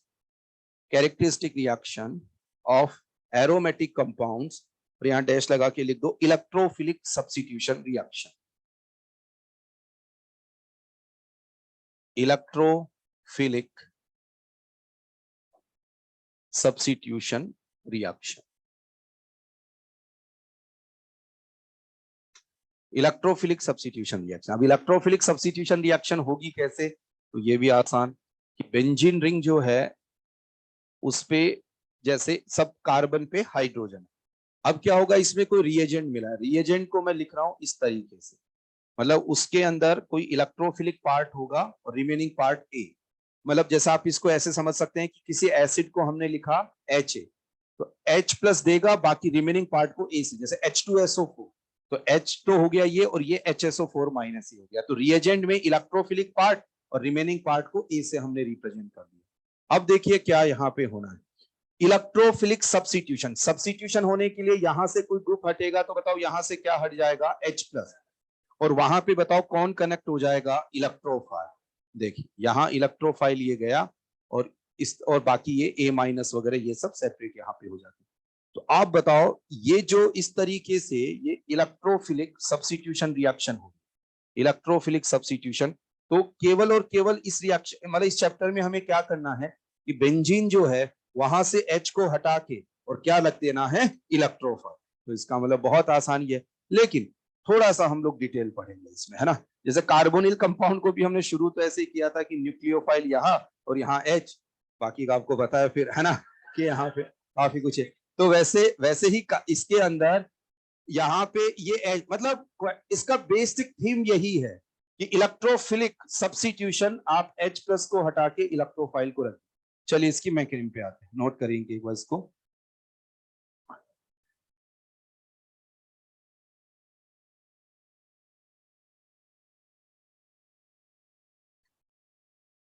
characteristic reaction of aromatic compounds, और यहां डैश लगा के लिख दो electrophilic substitution reaction, electrophilic substitution reaction, electrophilic substitution reaction. अब इलेक्ट्रोफिलिक सब्स्टिट्यूशन रिएक्शन होगी कैसे, तो ये भी आसान कि बेंजीन रिंग जो है उस पे जैसे सब कार्बन पे हाइड्रोजन, अब क्या होगा, इसमें कोई रिएजेंट मिला है, रिएजेंट को मैं लिख रहा हूं इस तरीके से, मतलब उसके अंदर कोई इलेक्ट्रोफिलिक पार्ट होगा और रिमेनिंग पार्ट ए, मतलब जैसा आप इसको ऐसे समझ सकते हैं कि किसी एसिड को हमने लिखा एच ए, तो H प्लस देगा, बाकी रिमेनिंग पार्ट को ए से, जैसे H2SO4, तो H तो हो गया ये, और ये HSO4 माइनस ही हो गया, तो रिएजेंट में इलेक्ट्रोफिलिक पार्ट और रिमेनिंग पार्ट को ए से हमने रिप्रेजेंट कर दिया। अब देखिए क्या यहाँ पे होना है, इलेक्ट्रोफिलिक सब्स्टिट्यूशन, सब्स्टिट्यूशन होने के लिए यहां से कोई ग्रुप हटेगा, तो बताओ यहां से क्या हट जाएगा, H प्लस, और वहां पे बताओ कौन कनेक्ट हो जाएगा, इलेक्ट्रोफाइल। देखिए यहाँ इलेक्ट्रोफाइल ये गया, और इस और बाकी ये ए माइनस वगैरह ये सब सेपरेट यहाँ पे हो जाते हैं। तो आप बताओ ये जो इस तरीके से ये इलेक्ट्रोफिलिक सब्स्टिट्यूशन रिएक्शन होगी, इलेक्ट्रोफिलिक सब्स्टिट्यूशन, तो केवल और केवल इस रिएक्शन मतलब इस चैप्टर में हमें क्या करना है कि बेंजीन जो है वहां से H को हटा के और क्या लग देना है, इलेक्ट्रोफाइल। तो इसका मतलब बहुत आसान है, लेकिन थोड़ा सा हम लोग डिटेल पढ़ेंगे इसमें, है ना। जैसे कार्बोनिल कंपाउंड को भी हमने शुरू तो ऐसे ही किया था कि न्यूक्लियोफाइल यहाँ और यहाँ H, बाकी का आपको पता है फिर, है ना, कि यहाँ पे काफी कुछ है। तो वैसे वैसे ही इसके अंदर यहाँ पे ये मतलब इसका बेसिक थीम यही है कि इलेक्ट्रोफिलिक सब्स्टिट्यूशन, आप H प्लस को हटा के इलेक्ट्रोफाइल को रखें। चलिए इसकी मैकेनिज्म पे आते हैं, नोट करेंगे एक बार इसको।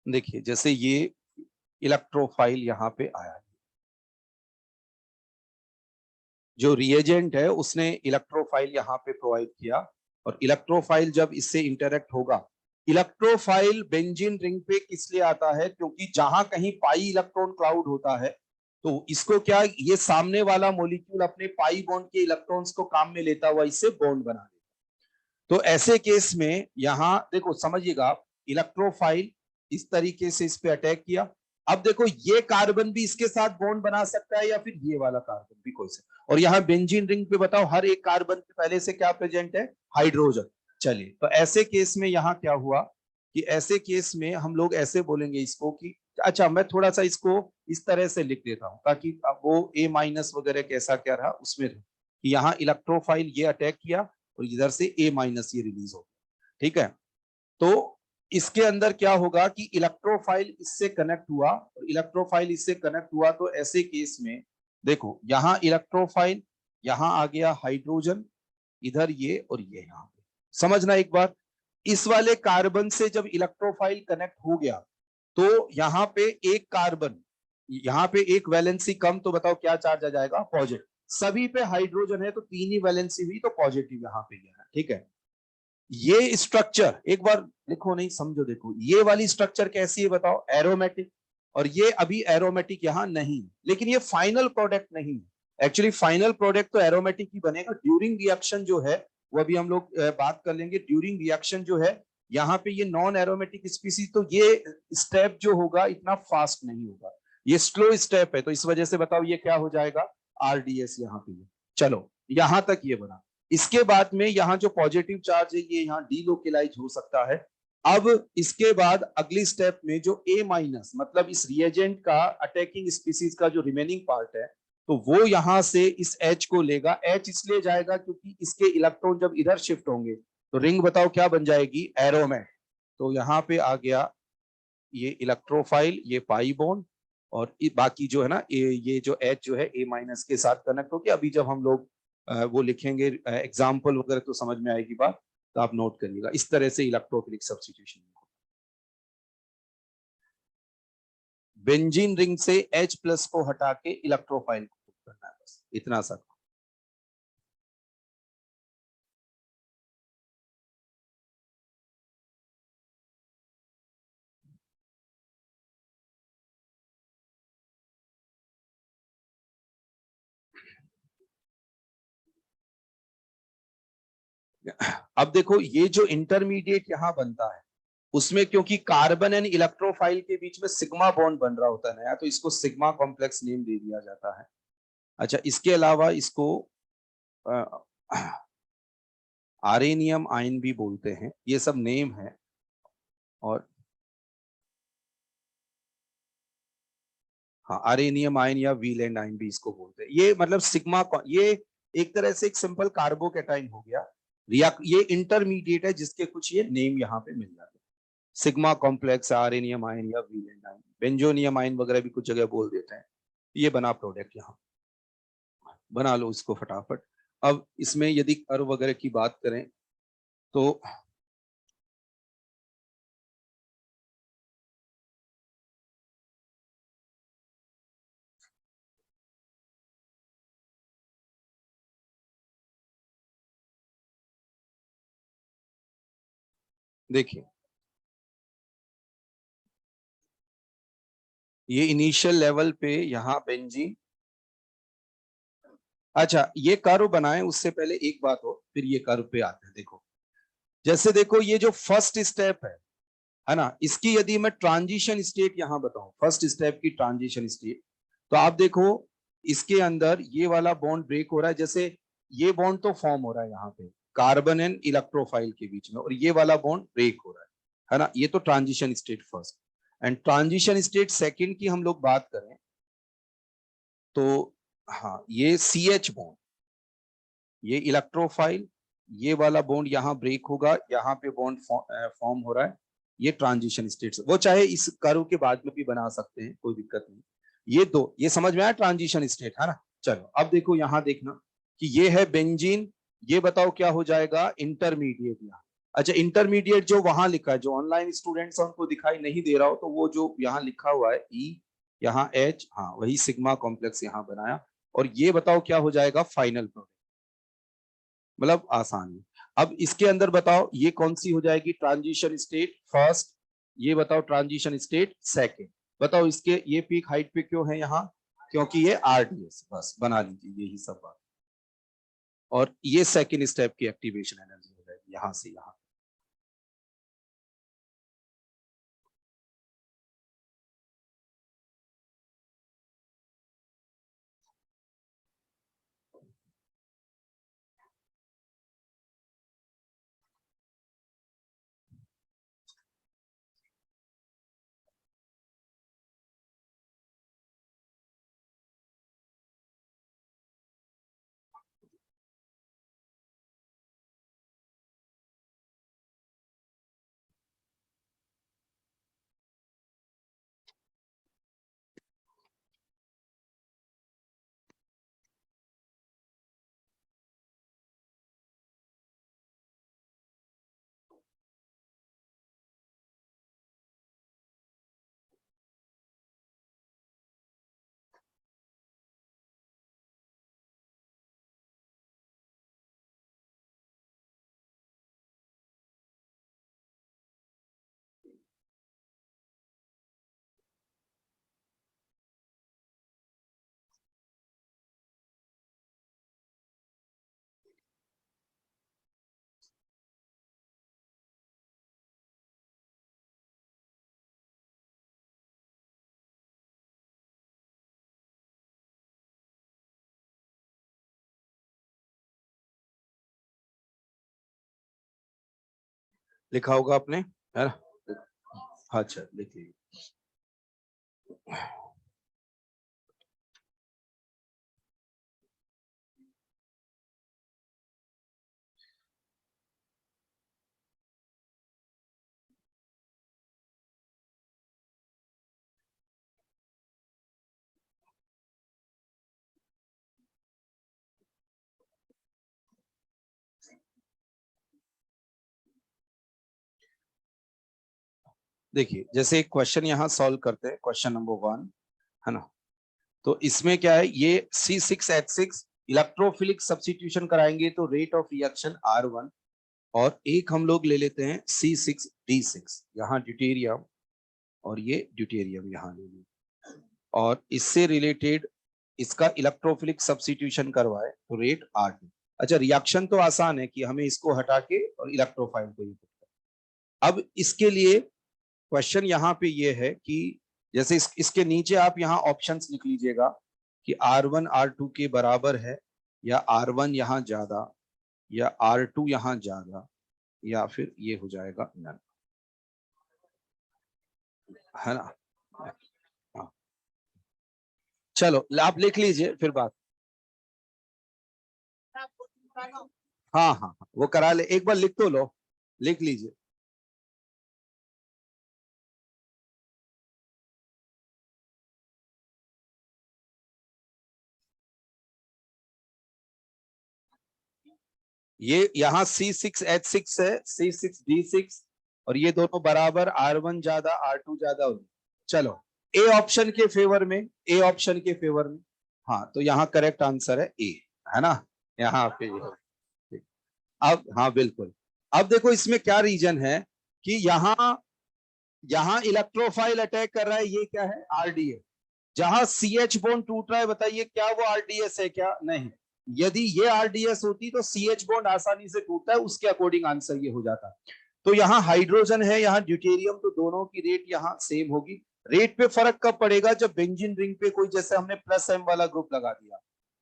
देखिए जैसे ये इलेक्ट्रोफाइल यहाँ पे आया, जो रिएजेंट है उसने इलेक्ट्रोफाइल यहाँ पे प्रोवाइड किया, और इलेक्ट्रोफाइल जब इससे इंटरेक्ट होगा, इलेक्ट्रोफाइल बेंजीन रिंग पे किस लिए आता है, क्योंकि जहां कहीं पाई इलेक्ट्रॉन क्लाउड होता है, तो इसको क्या, ये सामने वाला मॉलिक्यूल अपने पाई बॉन्ड के इलेक्ट्रॉन्स को काम में लेता हुआ इससे बॉन्ड बना देता। तो ऐसे केस में यहां देखो समझिएगा, इलेक्ट्रोफाइल इस तरीके से इस पे अटैक किया, अब देखो ये कार्बन भी इसके साथ बॉन्ड बना सकता है या फिर ये वाला कार्बन भी कोई से, और यहाँ बेंजीन रिंग पे बताओ हर एक कार्बन के पहले से क्या प्रेजेंट है, हाइड्रोजन। चलिए तो ऐसे केस में यहाँ क्या हुआ कि ऐसे केस में हम लोग ऐसे बोलेंगे इसको कि, अच्छा मैं थोड़ा सा इसको इस तरह से लिख देता हूं ताकि वो ए माइनस वगैरह कैसा क्या रहा उसमें कि यहाँ इलेक्ट्रोफाइल ये अटैक किया और इधर से ए माइनस ये रिलीज हो, ठीक है। तो इसके अंदर क्या होगा कि इलेक्ट्रोफाइल इससे कनेक्ट हुआ और इलेक्ट्रोफाइल इससे कनेक्ट हुआ, तो ऐसे केस में देखो यहाँ इलेक्ट्रोफाइल, यहाँ आ गया हाइड्रोजन, इधर ये और ये यहाँ पे, समझना एक बार, इस वाले कार्बन से जब इलेक्ट्रोफाइल कनेक्ट हो गया तो यहाँ पे एक कार्बन, यहाँ पे एक वैलेंसी कम, तो बताओ क्या चार्ज आ जाएगा, पॉजिटिव। सभी पे हाइड्रोजन है तो 3 ही वैलेंसी हुई तो पॉजिटिव यहाँ पे गया, ठीक है। ये स्ट्रक्चर एक बार लिखो, नहीं समझो, देखो ये वाली स्ट्रक्चर कैसी है बताओ, एरोमेटिक, और ये अभी एरोमेटिक यहां नहीं, लेकिन ये फाइनल प्रोडक्ट नहीं, एक्चुअली फाइनल प्रोडक्ट तो एरोमेटिक ही बनेगा ड्यूरिंग रिएक्शन जो है, वो अभी हम लोग बात कर लेंगे। ड्यूरिंग रिएक्शन जो है यहाँ पे ये नॉन एरोमेटिक स्पीसीज, तो ये स्टेप जो होगा इतना फास्ट नहीं होगा, ये स्लो स्टेप है, तो इस वजह से बताओ ये क्या हो जाएगा, RDS यहाँ पे। चलो यहां तक ये बना, इसके बाद में यहाँ जो पॉजिटिव चार्ज है ये यहाँ डीलोकेलाइज हो सकता है, अब इसके बाद अगली स्टेप में जो ए माइनस मतलब इस रिएजेंट का अटैकिंग स्पीसीज का जो रिमेनिंग पार्ट है, तो वो यहां से इस एच को लेगा। एच इसलिए जाएगा क्योंकि इसके इलेक्ट्रॉन जब इधर शिफ्ट होंगे तो रिंग बताओ क्या बन जाएगी, एरोमेट। तो यहाँ पे आ गया ये इलेक्ट्रोफाइल, ये पाई बॉन्ड, और बाकी जो है ना ये जो एच जो है ए माइनस के साथ कनेक्ट होके, अभी जब हम लोग वो लिखेंगे एग्जाम्पल वगैरह तो समझ में आएगी बात, तो आप नोट करिएगा। इस तरह से इलेक्ट्रोफिलिक सब्स्टिट्यूशन, बेंजीन रिंग से H प्लस को हटा के इलेक्ट्रोफाइल को करना है, बस इतना सा। अब देखो ये जो इंटरमीडिएट यहां बनता है उसमें क्योंकि कार्बन एंड इलेक्ट्रोफाइल के बीच में सिग्मा बॉन्ड बन रहा होता है नया, तो इसको सिग्मा कॉम्प्लेक्स नेम दे दिया जाता है। अच्छा, इसके अलावा इसको आरेनियम आयन भी बोलते हैं, ये सब नेम है। और हाँ, आरेनियम आयन या व्हीलैंड आयन भी इसको बोलते हैं। ये मतलब सिग्मा, ये एक तरह से एक सिंपल कार्बोकेटाइन हो गया। ये इंटरमीडिएट है जिसके कुछ ये नेम यहाँ पे मिल जाते हैं। सिग्मा कॉम्प्लेक्स, आरेनियम आयन या व्हीलैंड आयन, बेंजोनियम आयन वगैरह भी कुछ जगह बोल देते हैं। ये बना प्रोडक्ट, यहाँ बना लो इसको फटाफट। अब इसमें यदि कर्व वगैरह की बात करें तो देखिए, ये इनिशियल लेवल पे यहाँ बेंजीन। अच्छा, ये कर्व बनाए उससे पहले एक बात हो, फिर ये कर्व पे आते हैं। देखो, जैसे देखो ये जो फर्स्ट स्टेप है ना, इसकी यदि मैं ट्रांजिशन स्टेट यहां बताऊं, फर्स्ट स्टेप की ट्रांजिशन स्टेट, तो आप देखो इसके अंदर ये वाला बॉन्ड ब्रेक हो रहा है। जैसे ये बॉन्ड तो फॉर्म हो रहा है यहाँ पे कार्बन एंड इलेक्ट्रोफाइल के बीच में, और ये वाला बॉन्ड ब्रेक हो रहा है ना। ये तो transition state first. And transition state second की हम लोग बात करें तो हाँ, ये सी एच बॉन्ड, ये इलेक्ट्रोफाइल, ये वाला बॉन्ड यहाँ ब्रेक होगा, यहाँ पे बॉन्ड फॉर्म हो रहा है। ये ट्रांजिशन स्टेट्स, वो चाहे इस कर्व के बाद में भी बना सकते हैं, कोई दिक्कत नहीं। ये दो, ये समझ में आया ट्रांजिशन स्टेट, है ना। चलो अब देखो यहाँ देखना कि ये है बेंजीन, ये बताओ क्या हो जाएगा, इंटरमीडिएट यहाँ। अच्छा, इंटरमीडिएट जो वहां लिखा है, जो ऑनलाइन स्टूडेंट्स उनको दिखाई नहीं दे रहा हो, तो वो जो यहाँ लिखा हुआ है ई, यहाँ एच, हाँ वही सिग्मा कॉम्प्लेक्स यहाँ बनाया। और ये बताओ क्या हो जाएगा, फाइनल प्रोडक्ट, मतलब आसान है। अब इसके अंदर बताओ ये कौन सी हो जाएगी, ट्रांजिशन स्टेट फर्स्ट, ये बताओ ट्रांजिशन स्टेट सेकंड। बताओ इसके ये पीक हाइट पे क्यों है यहाँ, क्योंकि ये आरडीएस, बस बना लीजिए यही सब बात। और ये सेकंड स्टेप की एक्टिवेशन एनर्जी हो जाएगी यहां से यहाँ। लिखा होगा आपने। है ना। अच्छा लिख लीजिए। देखिए जैसे एक क्वेश्चन यहाँ सॉल्व करते हैं, क्वेश्चन नंबर 1, है ना। तो इसमें क्या है, ये C6H6 इलेक्ट्रोफिलिक सब्स्टिट्यूशन कराएंगे तो रेट ऑफ रिएक्शन R1, और एक हम लोग ले लेते हैं C6D6, यहाँ ड्यूटेरियम और ये ड्यूटेरियम यहाँ ले लीजिए, और इससे रिलेटेड इसका इलेक्ट्रोफिलिक सब्स्टिट्यूशन करवाए तो रेट R2। अच्छा रिएक्शन तो आसान है कि हमें इसको हटा के और इलेक्ट्रोफाइल को ये। अब इसके लिए क्वेश्चन यहाँ पे ये है कि जैसे इसके नीचे आप यहाँ ऑप्शंस लिख लीजिएगा कि R1 R2 के बराबर है, या R1 यहाँ ज्यादा, या R2 यहाँ ज्यादा, या फिर ये हो जाएगा नन, है ना। हाँ। चलो आप लिख लीजिए फिर बात। हाँ हाँ हाँ, वो करा ले, एक बार लिख तो लो, लिख लीजिए। ये यहाँ C6H6 है, C6D6, और ये दोनों बराबर, R1 ज्यादा R2 ज्यादा हो। चलो ए ऑप्शन के फेवर में, ए ऑप्शन के फेवर में, हाँ तो यहाँ करेक्ट आंसर है ए, है ना। यहाँ पे अब हाँ बिल्कुल। अब देखो इसमें क्या रीजन है कि यहाँ यहाँ इलेक्ट्रोफाइल अटैक कर रहा है, ये क्या है आरडीएस। जहां CH बॉन्ड टूट रहा है, बताइए क्या वो आरडीएस है क्या, नहीं। यदि ये आरडीएस होती तो CH बॉन्ड आसानी से टूटता है, उसके अकॉर्डिंग आंसर ये हो जाता। तो यहाँ हाइड्रोजन है, यहाँ ड्यूटेरियम, तो दोनों की रेट यहाँ सेम होगी। रेट पे फर्क कब पड़ेगा, जब बेंजीन रिंग पे कोई, जैसे हमने +M वाला ग्रुप लगा दिया,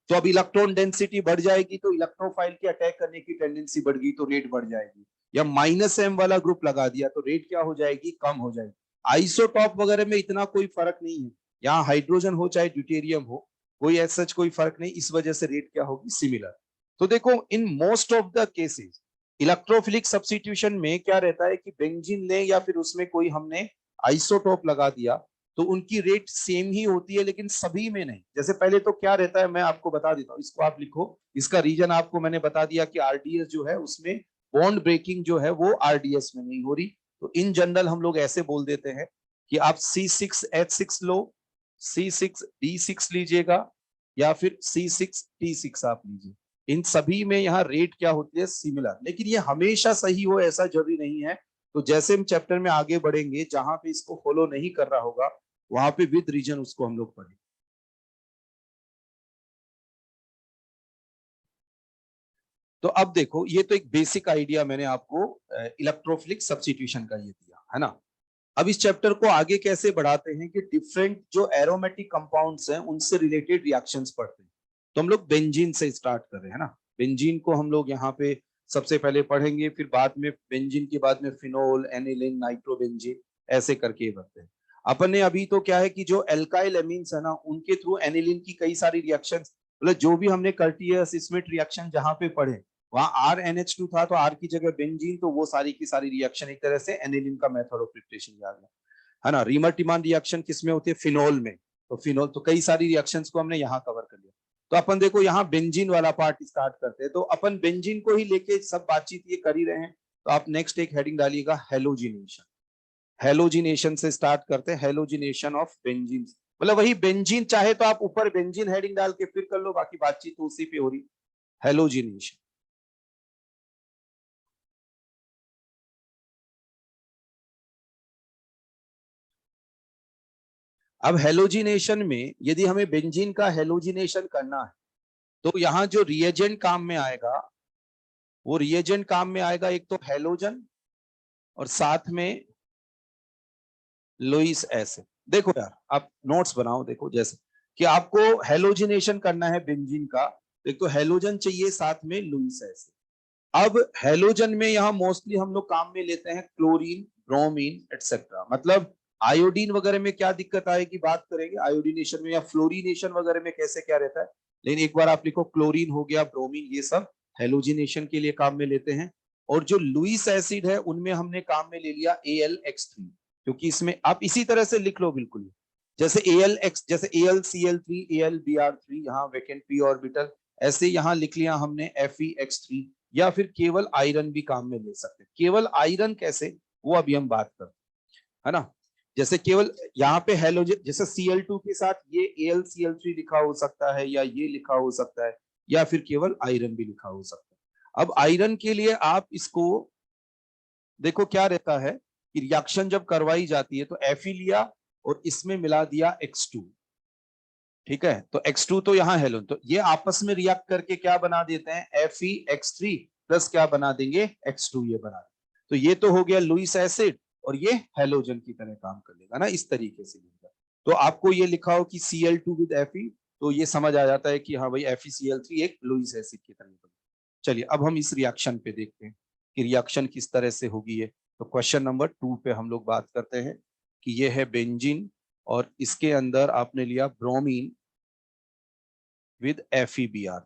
तो अब इलेक्ट्रॉन डेंसिटी बढ़ जाएगी, तो इलेक्ट्रोफाइल की अटैक करने की टेंडेंसी बढ़ गई तो रेट बढ़ जाएगी। या -M वाला ग्रुप लगा दिया तो रेट क्या हो जाएगी, कम हो जाएगी। आइसोटॉप वगैरह में इतना कोई फर्क नहीं है, यहाँ हाइड्रोजन हो चाहे ड्यूटेरियम हो, कोई ऐसा कोई फर्क नहीं, इस वजह से रेट क्या होगी, सिमिलर। तो देखो in most of the cases electrophilic substitution में क्या रहता है कि बेंजीन ले या फिर उसमें कोई हमने आइसोटोप लगा दिया तो उनकी रेट सेम ही होती है, लेकिन सभी में नहीं। जैसे पहले तो क्या रहता है, मैं आपको बता देता हूँ, इसको आप लिखो। इसका रीजन आपको मैंने बता दिया कि आरडीएस जो है उसमें बॉन्ड ब्रेकिंग जो है वो आरडीएस में नहीं हो रही। तो इन जनरल हम लोग ऐसे बोल देते हैं कि आप C6H6 लो, C6D6 लीजिएगा, या फिर C6T6 आप लीजिए। इन सभी में यहाँ रेट क्या होती है, सिमिलर। लेकिन ये हमेशा सही हो ऐसा जरूरी नहीं है। तो जैसे हम चैप्टर में आगे बढ़ेंगे, जहां पे इसको फॉलो नहीं कर रहा होगा वहां पे विद रीजन उसको हम लोग पढ़ेंगे। तो अब देखो, ये तो एक बेसिक आइडिया मैंने आपको इलेक्ट्रोफिलिक सब्स्टिट्यूशन का ये दिया, है ना। अब इस चैप्टर को आगे कैसे बढ़ाते हैं कि डिफरेंट जो एरोमेटिक कंपाउंड्स हैं उनसे रिलेटेड रिएक्शंस पढ़ते हैं। तो हम लोग बेंजीन से स्टार्ट कर रहे हैं ना। बेंजीन को हम लोग यहाँ पे सबसे पहले पढ़ेंगे, फिर बाद में बेंजीन के बाद में फिनोल, एनिलीन, नाइट्रोबेंजीन, ऐसे करके बढ़ते हैं। अपन ने अभी तो क्या है कि जो एल्काइल एमीन्स है ना, उनके थ्रू एनिलीन की कई सारी रिएक्शंस, मतलब जो भी हमने कर्टियस स्मिथ रिएक्शन जहां पे पढ़े, वहां RNH2 था तो R की जगह बेंजीन, तो वो सारी की सारी रिएक्शन एक तरह से एनिलीन का मेथड ऑफ प्रिपरेशन आ गया, है ना। रीमर टिमान रिएक्शन किसमें होती है, फिनोल में। तो फिनोल, तो कई सारी रिएक्शंस को हमने यहाँ कवर कर लिया। तो अपन देखो यहाँ बेंजीन वाला पार्ट स्टार्ट करते हैं। तो अपन बेंजीन को ही लेके सब बातचीत ये कर ही रहे हैं, तो आप नेक्स्ट एक हेडिंग डालिएगा हेलोजिनेशन। हेलोजिनेशन से स्टार्ट करते हैं, हेलोजिनेशन ऑफ बेंजीन, मतलब वही बेंजीन, चाहे तो आप ऊपर बेंजीन हेडिंग डाल के फिर कर लो, बाकी बातचीत तो उसी पे हो रही। हेलोजिनेशन। अब हेलोजिनेशन में यदि हमें बेंजीन का हेलोजिनेशन करना है, तो यहाँ जो रिएजेंट काम में आएगा, वो रिएजेंट काम में आएगा एक तो हेलोजन, और साथ में लुईस एसिड। देखो यार, आप नोट्स बनाओ, देखो जैसे कि आपको हेलोजिनेशन करना है बेंजीन का, एक तो हेलोजन चाहिए, साथ में लुईस एसिड। अब हेलोजन में यहाँ मोस्टली हम लोग काम में लेते हैं क्लोरीन, ब्रोमीन एटसेट्रा। मतलब आयोडीन वगैरह में क्या दिक्कत आएगी बात करेंगे, आयोडीनेशन में या फ्लोरीनेशन वगैरह में कैसे क्या रहता है। लेकिन एक बार आप लिखो क्लोरीन हो गया, ब्रोमीन, ये सब हेलोजिनेशन के लिए काम में लेते हैं। और जो लुईस एसिड है उनमें हमने काम में ले लिया AlX3, क्योंकि इसमें आप इसी तरह से लिख लो बिल्कुल, जैसे AlX, जैसे AlCl3, AlBr3, यहाँ वैकेंट p ऑर्बिटल, ऐसे यहाँ लिख लिया हमने FeX3। या फिर केवल आयरन भी काम में ले सकते हैं। केवल आयरन कैसे, वो अभी हम बात करते हैं, है ना। जैसे केवल यहाँ पे हेलोजन, जैसे Cl2 के साथ ये AlCl3 लिखा हो सकता है, या ये लिखा हो सकता है, या फिर केवल आयरन भी लिखा हो सकता है। अब आयरन के लिए आप इसको देखो क्या रहता है कि रिएक्शन जब करवाई जाती है तो Fe लिया और इसमें मिला दिया X2, ठीक है। तो X2 तो यहाँ हेलोन, तो ये आपस में रिएक्ट करके क्या बना देते हैं, FeX3 प्लस क्या बना देंगे, X2 ये बना देंगे। तो ये तो हो गया लुईस एसिड, और ये हेलोजन की तरह काम कर लेगा ना, इस तरीके से लिखा। तो आपको ये लिखा हो कि Cl2 विद Fe, तो ये समझ आ जाता है कि हाँ भाई FeCl3 एक लुईस एसिड की तरह बना। चलिए अब हम इस रिएक्शन पे देखते हैं कि रिएक्शन किस तरह से होगी ये। तो क्वेश्चन नंबर 2 पे हम लोग बात करते हैं कि ये है बेंजीन, और इसके अंदर आपने लिया ब्रोमीन विद FeBr,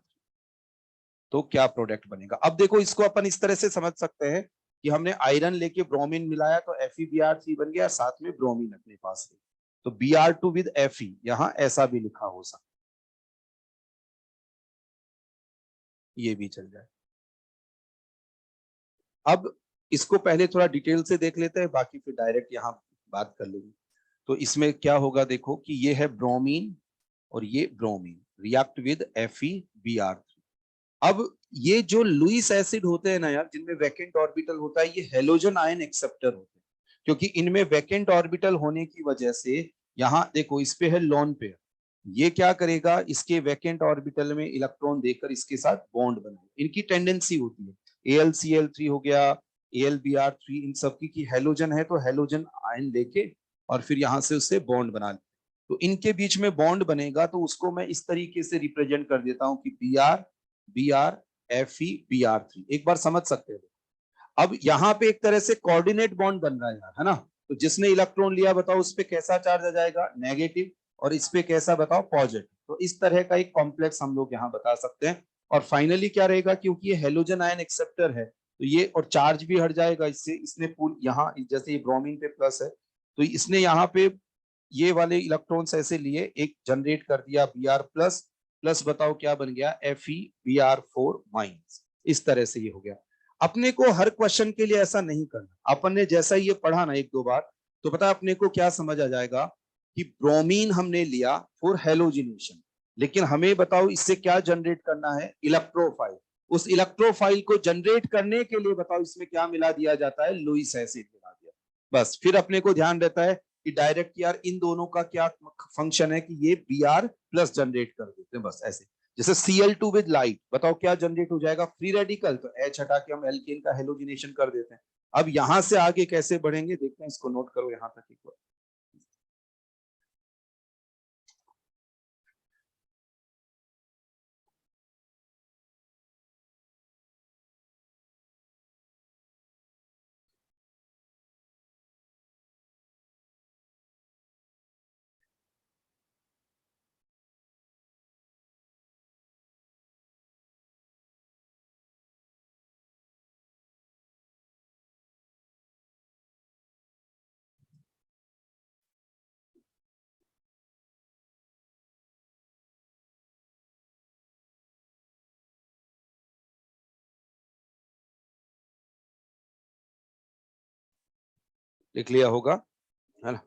तो क्या प्रोडक्ट बनेगा। अब देखो इसको अपन इस तरह से समझ सकते हैं कि हमने आयरन लेके ब्रोमीन मिलाया तो FeBr3 बन गया, साथ में ब्रोमीन अपने पास है, तो Br2 विद Fe, यहां ऐसा भी लिखा हो सकता, ये भी चल जाए। अब इसको पहले थोड़ा डिटेल से देख लेते हैं, बाकी फिर डायरेक्ट यहाँ बात कर लेंगे। तो इसमें क्या होगा, देखो कि ये है ब्रोमीन और ये ब्रोमीन रिएक्ट विद FeBr3। अब ये जो लुईस एसिड होते हैं ना यार, जिनमें वैकेंट ऑर्बिटल होता है, ये हेलोजन आयन एक्सेप्टर होते हैं, क्योंकि इनमें वैकेंट ऑर्बिटल होने की वजह से, यहाँ देखो इस पे है लोन पेयर, ये क्या करेगा, इसके वैकेंट ऑर्बिटल में इलेक्ट्रॉन देकर इसके साथ बॉन्ड बनाए, इनकी टेंडेंसी होती है। AlCl3 हो गया, AlBr3, इन सब की हेलोजन है तो हेलोजन आयन लेके और फिर यहां से उससे बॉन्ड बना ले। तो इनके बीच में बॉन्ड बनेगा, तो उसको मैं इस तरीके से रिप्रेजेंट कर देता हूं कि Br, Fe, Br3, एक बार समझ सकते हो। अब यहाँ पे एक तरह से कोऑर्डिनेट बॉन्ड बन रहा है यार, है ना। तो जिसने इलेक्ट्रॉन लिया बताओ उस पे कैसा चार्ज आ जाएगा, नेगेटिव, और इस पे कैसा बताओ, पॉजिटिव। तो इस तरह का एक कॉम्प्लेक्स हम लोग यहाँ बता सकते हैं। और फाइनली क्या रहेगा, क्योंकि ये हेलोजन आयन एक्सेप्टर है, तो ये और चार्ज भी हट जाएगा इससे, इसने पूल यहाँ, जैसे ये ब्रोमीन पे प्लस है, तो इसने यहाँ पे ये वाले इलेक्ट्रॉन्स ऐसे लिए, एक जनरेट कर दिया Br प्लस, प्लस बताओ क्या बन गया, FeBr4 माइनस। इस तरह से ये हो गया। अपने को हर क्वेश्चन के लिए ऐसा नहीं करना, अपन ने जैसा ये पढ़ा ना एक दो बार, तो पता अपने को क्या समझ आ जाएगा कि ब्रोमीन हमने लिया फॉर हेलोजिनेशन, लेकिन हमें बताओ इससे क्या जनरेट करना है, इलेक्ट्रोफाइल। उस इलेक्ट्रोफाइल को जनरेट करने के लिए बताओ इसमें क्या मिला दिया जाता है, लुईस एसिड मिला दिया। बस फिर अपने को ध्यान रहता है कि डायरेक्ट यार इन दोनों का क्या फंक्शन है, कि ये Br प्लस जनरेट कर देते हैं, बस ऐसे। जैसे Cl2 विद लाइट, बताओ क्या जनरेट हो जाएगा, फ्री रेडिकल, तो H हटा के हम एल्केन का हेलोजिनेशन कर देते हैं। अब यहां से आगे कैसे बढ़ेंगे देखते हैं, इसको नोट करो यहां तक एक बार। लिख लिया होगा, है ना।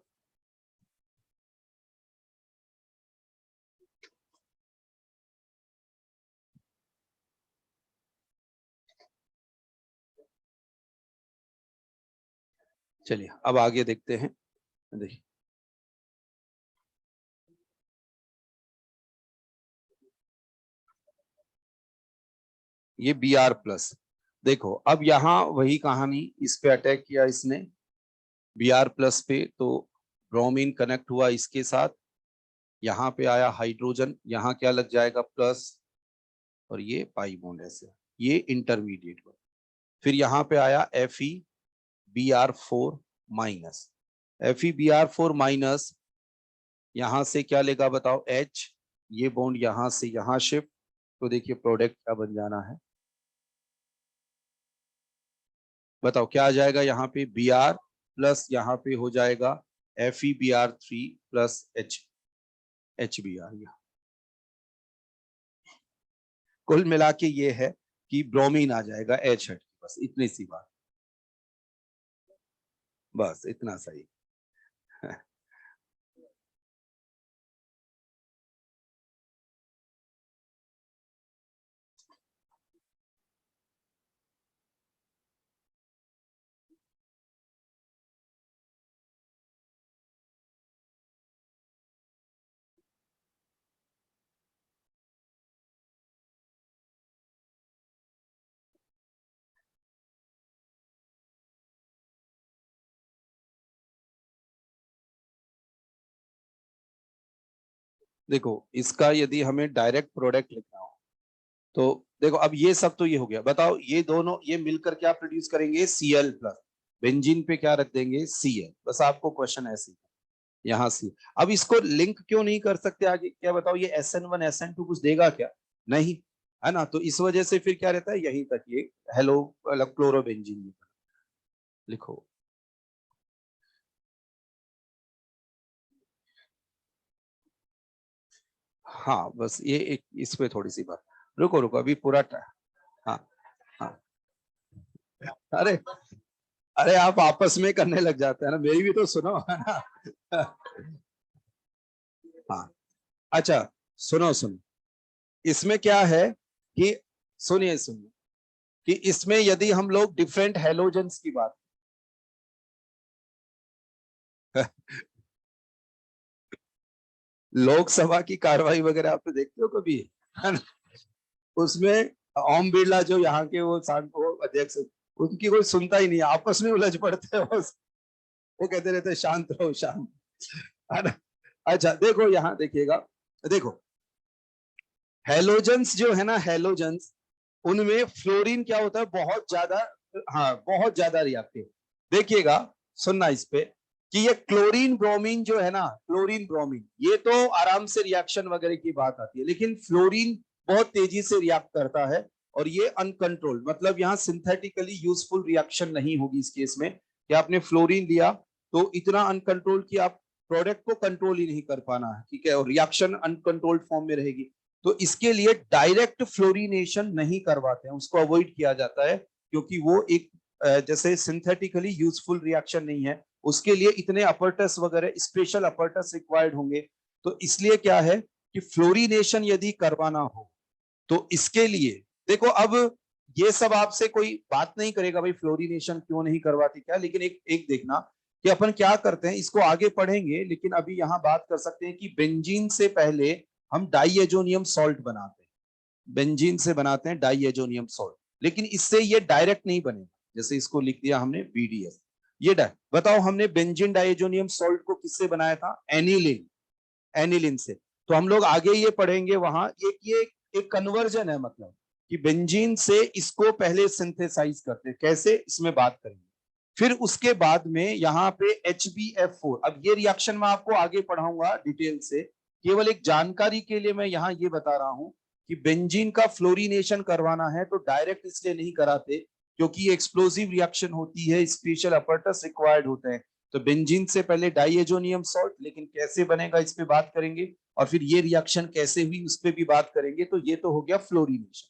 चलिए अब आगे देखते हैं, देखिए ये Br प्लस, देखो अब यहाँ वही कहानी, इस पे अटैक किया इसने Br प्लस पे, तो ब्रोमीन कनेक्ट हुआ इसके साथ, यहाँ पे आया हाइड्रोजन, यहाँ क्या लग जाएगा, प्लस, और ये पाई बॉन्ड ऐसे, ये इंटरमीडिएट। फिर यहाँ पे आया Fe Br4 minus FeBr4 minus, यहां से क्या लेगा बताओ H, ये बॉन्ड यहां से यहां शिफ्ट, तो देखिए प्रोडक्ट क्या बन जाना है, बताओ क्या आ जाएगा यहाँ पे Br प्लस यहाँ पे हो जाएगा FeBr3 प्लस HBr। कुल मिला के ये है कि ब्रोमीन आ जाएगा H, बस इतनी सी बात, बस इतना सही। देखो इसका यदि हमें डायरेक्ट प्रोडक्ट लिखना हो तो देखो, अब ये सब तो ये हो गया, बताओ ये दोनों ये मिलकर क्या प्रोड्यूस करेंगे Cl प्लस, बेंजीन पे क्या रख देंगे Cl, बस आपको क्वेश्चन ऐसे ही यहाँ से। अब इसको लिंक क्यों नहीं कर सकते आगे, क्या बताओ ये SN1 SN2 कुछ देगा क्या, नहीं, है ना, तो इस वजह से फिर क्या रहता है यहीं तक ये हेलो क्लोरोबेंजीन लिखो। हाँ बस ये एक इस पे थोड़ी सी बात, रुको रुको अभी पूरा हाँ हाँ, अरे अरे आप आपस में करने लग जाते हैं ना, मेरी भी तो सुनो, है ना। हाँ अच्छा, सुनो सुनो, इसमें क्या है कि सुनिए सुनिए कि इसमें यदि हम लोग डिफरेंट हेलोजेंस की बात लोकसभा की कार्रवाई वगैरह आप तो देखते हो कभी, है ना, उसमें ओम बिरला जो यहाँ के वो अध्यक्ष, उनकी कोई सुनता ही नहीं, आपस में उलझ पड़ते हैं बस, वो कहते रहते हैं शांत रहो शांत, है ना। अच्छा देखो यहाँ देखिएगा, देखो हेलोजेंस जो है ना, हेलोजेंस उनमें फ्लोरीन क्या होता है बहुत ज्यादा, हाँ बहुत ज्यादा रिएक्टिव, देखिएगा सुनना इस पे कि ये क्लोरीन ब्रोमीन जो है ना, क्लोरीन ब्रोमीन ये तो आराम से रिएक्शन वगैरह की बात आती है, लेकिन फ्लोरीन बहुत तेजी से रिएक्ट करता है, और ये अनकंट्रोल्ड, मतलब यहाँ सिंथेटिकली यूजफुल रिएक्शन नहीं होगी इस केस में, कि आपने फ्लोरीन लिया तो इतना अनकंट्रोल कि आप प्रोडक्ट को कंट्रोल ही नहीं कर पाना है, ठीक है, और रिएक्शन अनकंट्रोल्ड फॉर्म में रहेगी, तो इसके लिए डायरेक्ट फ्लोरिनेशन नहीं करवाते हैं, उसको अवॉइड किया जाता है, क्योंकि वो एक जैसे सिंथेटिकली यूजफुल रिएक्शन नहीं है, उसके लिए इतने अपरटस वगैरह स्पेशल अपरटस रिक्वायर्ड होंगे, तो इसलिए क्या है कि फ्लोरिनेशन यदि करवाना हो तो इसके लिए देखो, अब ये सब आपसे कोई बात नहीं करेगा भाई फ्लोरिनेशन क्यों नहीं करवाती क्या, लेकिन एक एक देखना कि अपन क्या करते हैं, इसको आगे पढ़ेंगे, लेकिन अभी यहां बात कर सकते हैं कि बेंजीन से पहले हम डाइएजोनियम सॉल्ट बनाते हैं, बेंजीन से बनाते हैं डाइएजोनियम सॉल्ट, लेकिन इससे ये डायरेक्ट नहीं बनेगा, जैसे इसको लिख दिया हमने BDS, ये बताओ हमने बेंजीन डाइएजोनियम सॉल्ट को किससे बनाया था, एनिलिन, एनिलिन से, तो हम लोग आगे ये पढ़ेंगे वहां एक ये एक कन्वर्जन है, मतलब कि बेंजीन से इसको पहले सिंथेसाइज करते हैं, कैसे इसमें बात करेंगे, फिर उसके बाद में यहाँ पे HbF4, अब ये रिएक्शन मैं आपको आगे पढ़ाऊंगा डिटेल से, केवल एक जानकारी के लिए मैं यहाँ ये बता रहा हूँ कि बेंजीन का फ्लोरिनेशन करवाना है तो डायरेक्ट इसलिए नहीं कराते क्योंकि ये एक्सप्लोसिव रिएक्शन होती है, स्पेशल अपरटस रिक्वायर्ड होते हैं, तो बेंजीन से पहले डाइएजोनियम सॉल्ट, लेकिन कैसे बनेगा इस पे बात करेंगे, और फिर ये रिएक्शन कैसे हुई उस पर भी बात करेंगे, तो ये तो हो गया फ्लोरिनेशन।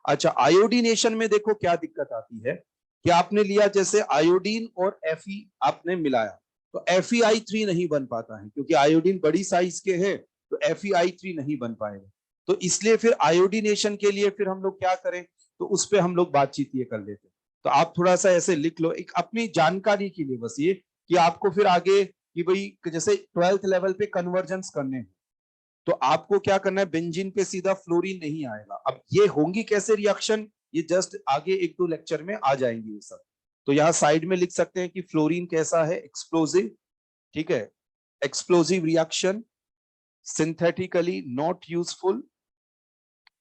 अच्छा आयोडीनेशन में देखो क्या दिक्कत आती है कि आपने लिया जैसे आयोडीन और Fe आपने मिलाया, तो FeI3 नहीं बन पाता है, क्योंकि आयोडीन बड़ी साइज के है, तो FeI3 नहीं बन पाएगा, तो इसलिए फिर आयोडीनेशन के लिए फिर हम लोग क्या करें, तो उस पर हम लोग बातचीत ये कर लेते हैं, तो आप थोड़ा सा ऐसे लिख लो एक अपनी जानकारी के लिए, बस ये कि आपको फिर आगे कि भाई जैसे 12th लेवल पे कन्वर्जेंस करने हैं तो आपको क्या करना है, बेंजीन पे सीधा फ्लोरीन नहीं आएगा, अब ये होंगी कैसे रिएक्शन, ये जस्ट आगे एक दो लेक्चर में आ जाएंगे ये सब, तो यहाँ साइड में लिख सकते हैं कि फ्लोरीन कैसा है, एक्सप्लोसिव, ठीक है, explosive reaction, synthetically not useful,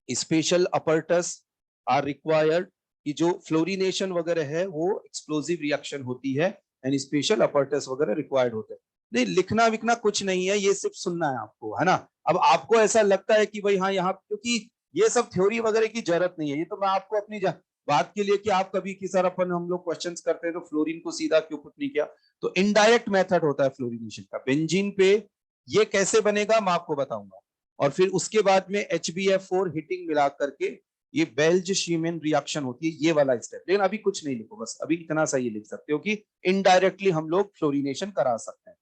special apparatus are required, कि जो फ्लोरिनेशन वगैरह है वो एक्सप्लोसिव रिएक्शन होती है, एंड स्पेशल अपरेटस वगैरह रिक्वायर्ड होते हैं। नहीं, लिखना विखना कुछ नहीं है, ये सिर्फ सुनना है आपको, है ना। अब आपको ऐसा लगता है कि भाई हाँ यहाँ, क्योंकि ये सब थ्योरी वगैरह की जरूरत नहीं है, ये तो मैं आपको अपनी बात के लिए कि आप कभी की सर अपन हम लोग क्वेश्चंस करते हैं तो फ्लोरीन को सीधा क्यों पुट नहीं किया, तो इनडायरेक्ट मेथड होता है फ्लोरिनेशन का। बेंजीन पे ये कैसे बनेगा मैं आपको बताऊंगा, और फिर उसके बाद में HbF4 हीटिंग मिला करके ये बेल्ज शीमेन रिएक्शन होती है, ये वाला स्टेप। लेकिन अभी कुछ नहीं लिखो, बस अभी इतना सा ये लिख सकते हो कि इनडायरेक्टली हम लोग फ्लोरिनेशन करा सकते हैं।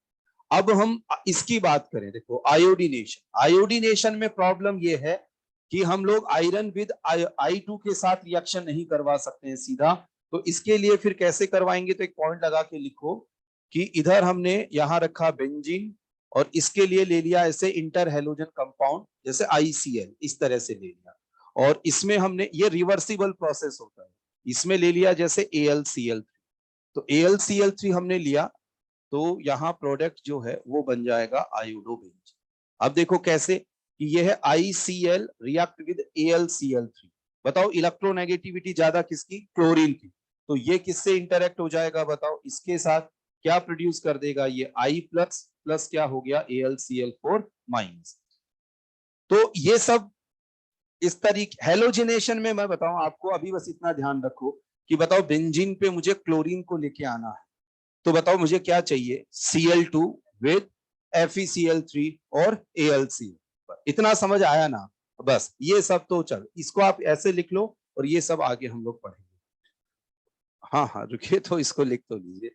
अब हम इसकी बात करें, देखो आयोडीनेशन, आयोडीनेशन में प्रॉब्लम ये है कि हम लोग आयरन विद I2 के साथ रिएक्शन नहीं करवा सकते हैं सीधा, तो इसके लिए फिर कैसे करवाएंगे, तो एक पॉइंट लगा के लिखो कि इधर हमने यहां रखा बेंजीन और इसके लिए ले लिया ऐसे इंटर हेलोजन कंपाउंड जैसे ICl, इस तरह से ले लिया, और इसमें हमने ये रिवर्सिबल प्रोसेस होता है, इसमें ले लिया जैसे AlCl3, तो AlCl3 हमने लिया, तो यहाँ प्रोडक्ट जो है वो बन जाएगा आयोडोबेंजीन। अब देखो कैसे कि ये है ICl रिएक्ट विद AlCl3, बताओ इलेक्ट्रोनेगेटिविटी ज्यादा किसकी, क्लोरीन की, तो ये किससे इंटरेक्ट हो जाएगा बताओ, इसके साथ क्या प्रोड्यूस कर देगा, ये I प्लस प्लस क्या हो गया AlCl4 माइनस। तो ये सब इस तरीके हेलोजिनेशन में मैं बताऊं आपको, अभी बस इतना ध्यान रखो कि बताओ बेंजीन पे मुझे क्लोरीन को लेके आना है, तो बताओ मुझे क्या चाहिए, Cl2 विद FeCl3 और AlCl, इतना समझ आया ना। बस ये सब तो चल, इसको आप ऐसे लिख लो और ये सब आगे हम लोग पढ़ेंगे। हाँ हाँ रुकिए, तो इसको लिख तो लीजिए।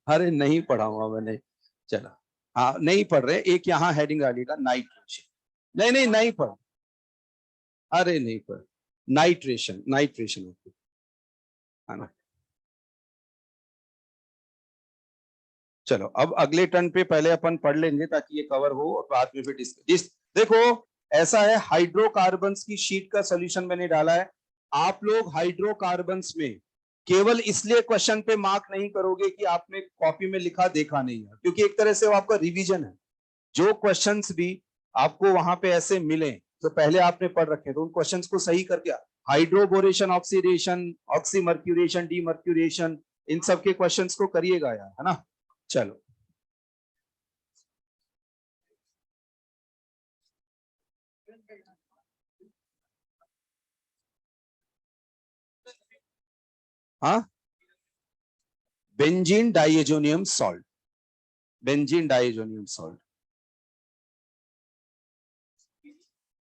अरे नहीं पढ़ाऊंगा मैंने, चलो। हाँ नहीं पढ़ रहे, एक यहाँ हेडिंग डालिएगा नाइट्रेशन, नहीं नहीं नहीं पढ़, अरे नहीं पढ़, नाइट्रेशन, नाइट्रेशन होती है ना। चलो अब अगले टर्न पे पहले अपन पढ़ लेंगे ताकि ये कवर हो, और बाद में फिर डिस्कस। देखो ऐसा है, हाइड्रोकार्बन्स की शीट का सॉल्यूशन मैंने डाला है, आप लोग हाइड्रोकार्बन्स में केवल इसलिए क्वेश्चन पे मार्क नहीं करोगे कि आपने कॉपी में लिखा देखा नहीं है, क्योंकि एक तरह से वो आपका रिवीजन है, जो क्वेश्चंस भी आपको वहां पे ऐसे मिले तो पहले आपने पढ़ रखे, तो उन क्वेश्चंस को सही करके, हाइड्रोबोरेशन, ऑक्सीडेशन, ऑक्सीमर्क्यूरेशन, डीमर्क्यूरेशन, इन सब के क्वेश्चंस को करिएगा यार, है ना। चलो हाँ, benzene diazonium salt, benzene diazonium salt,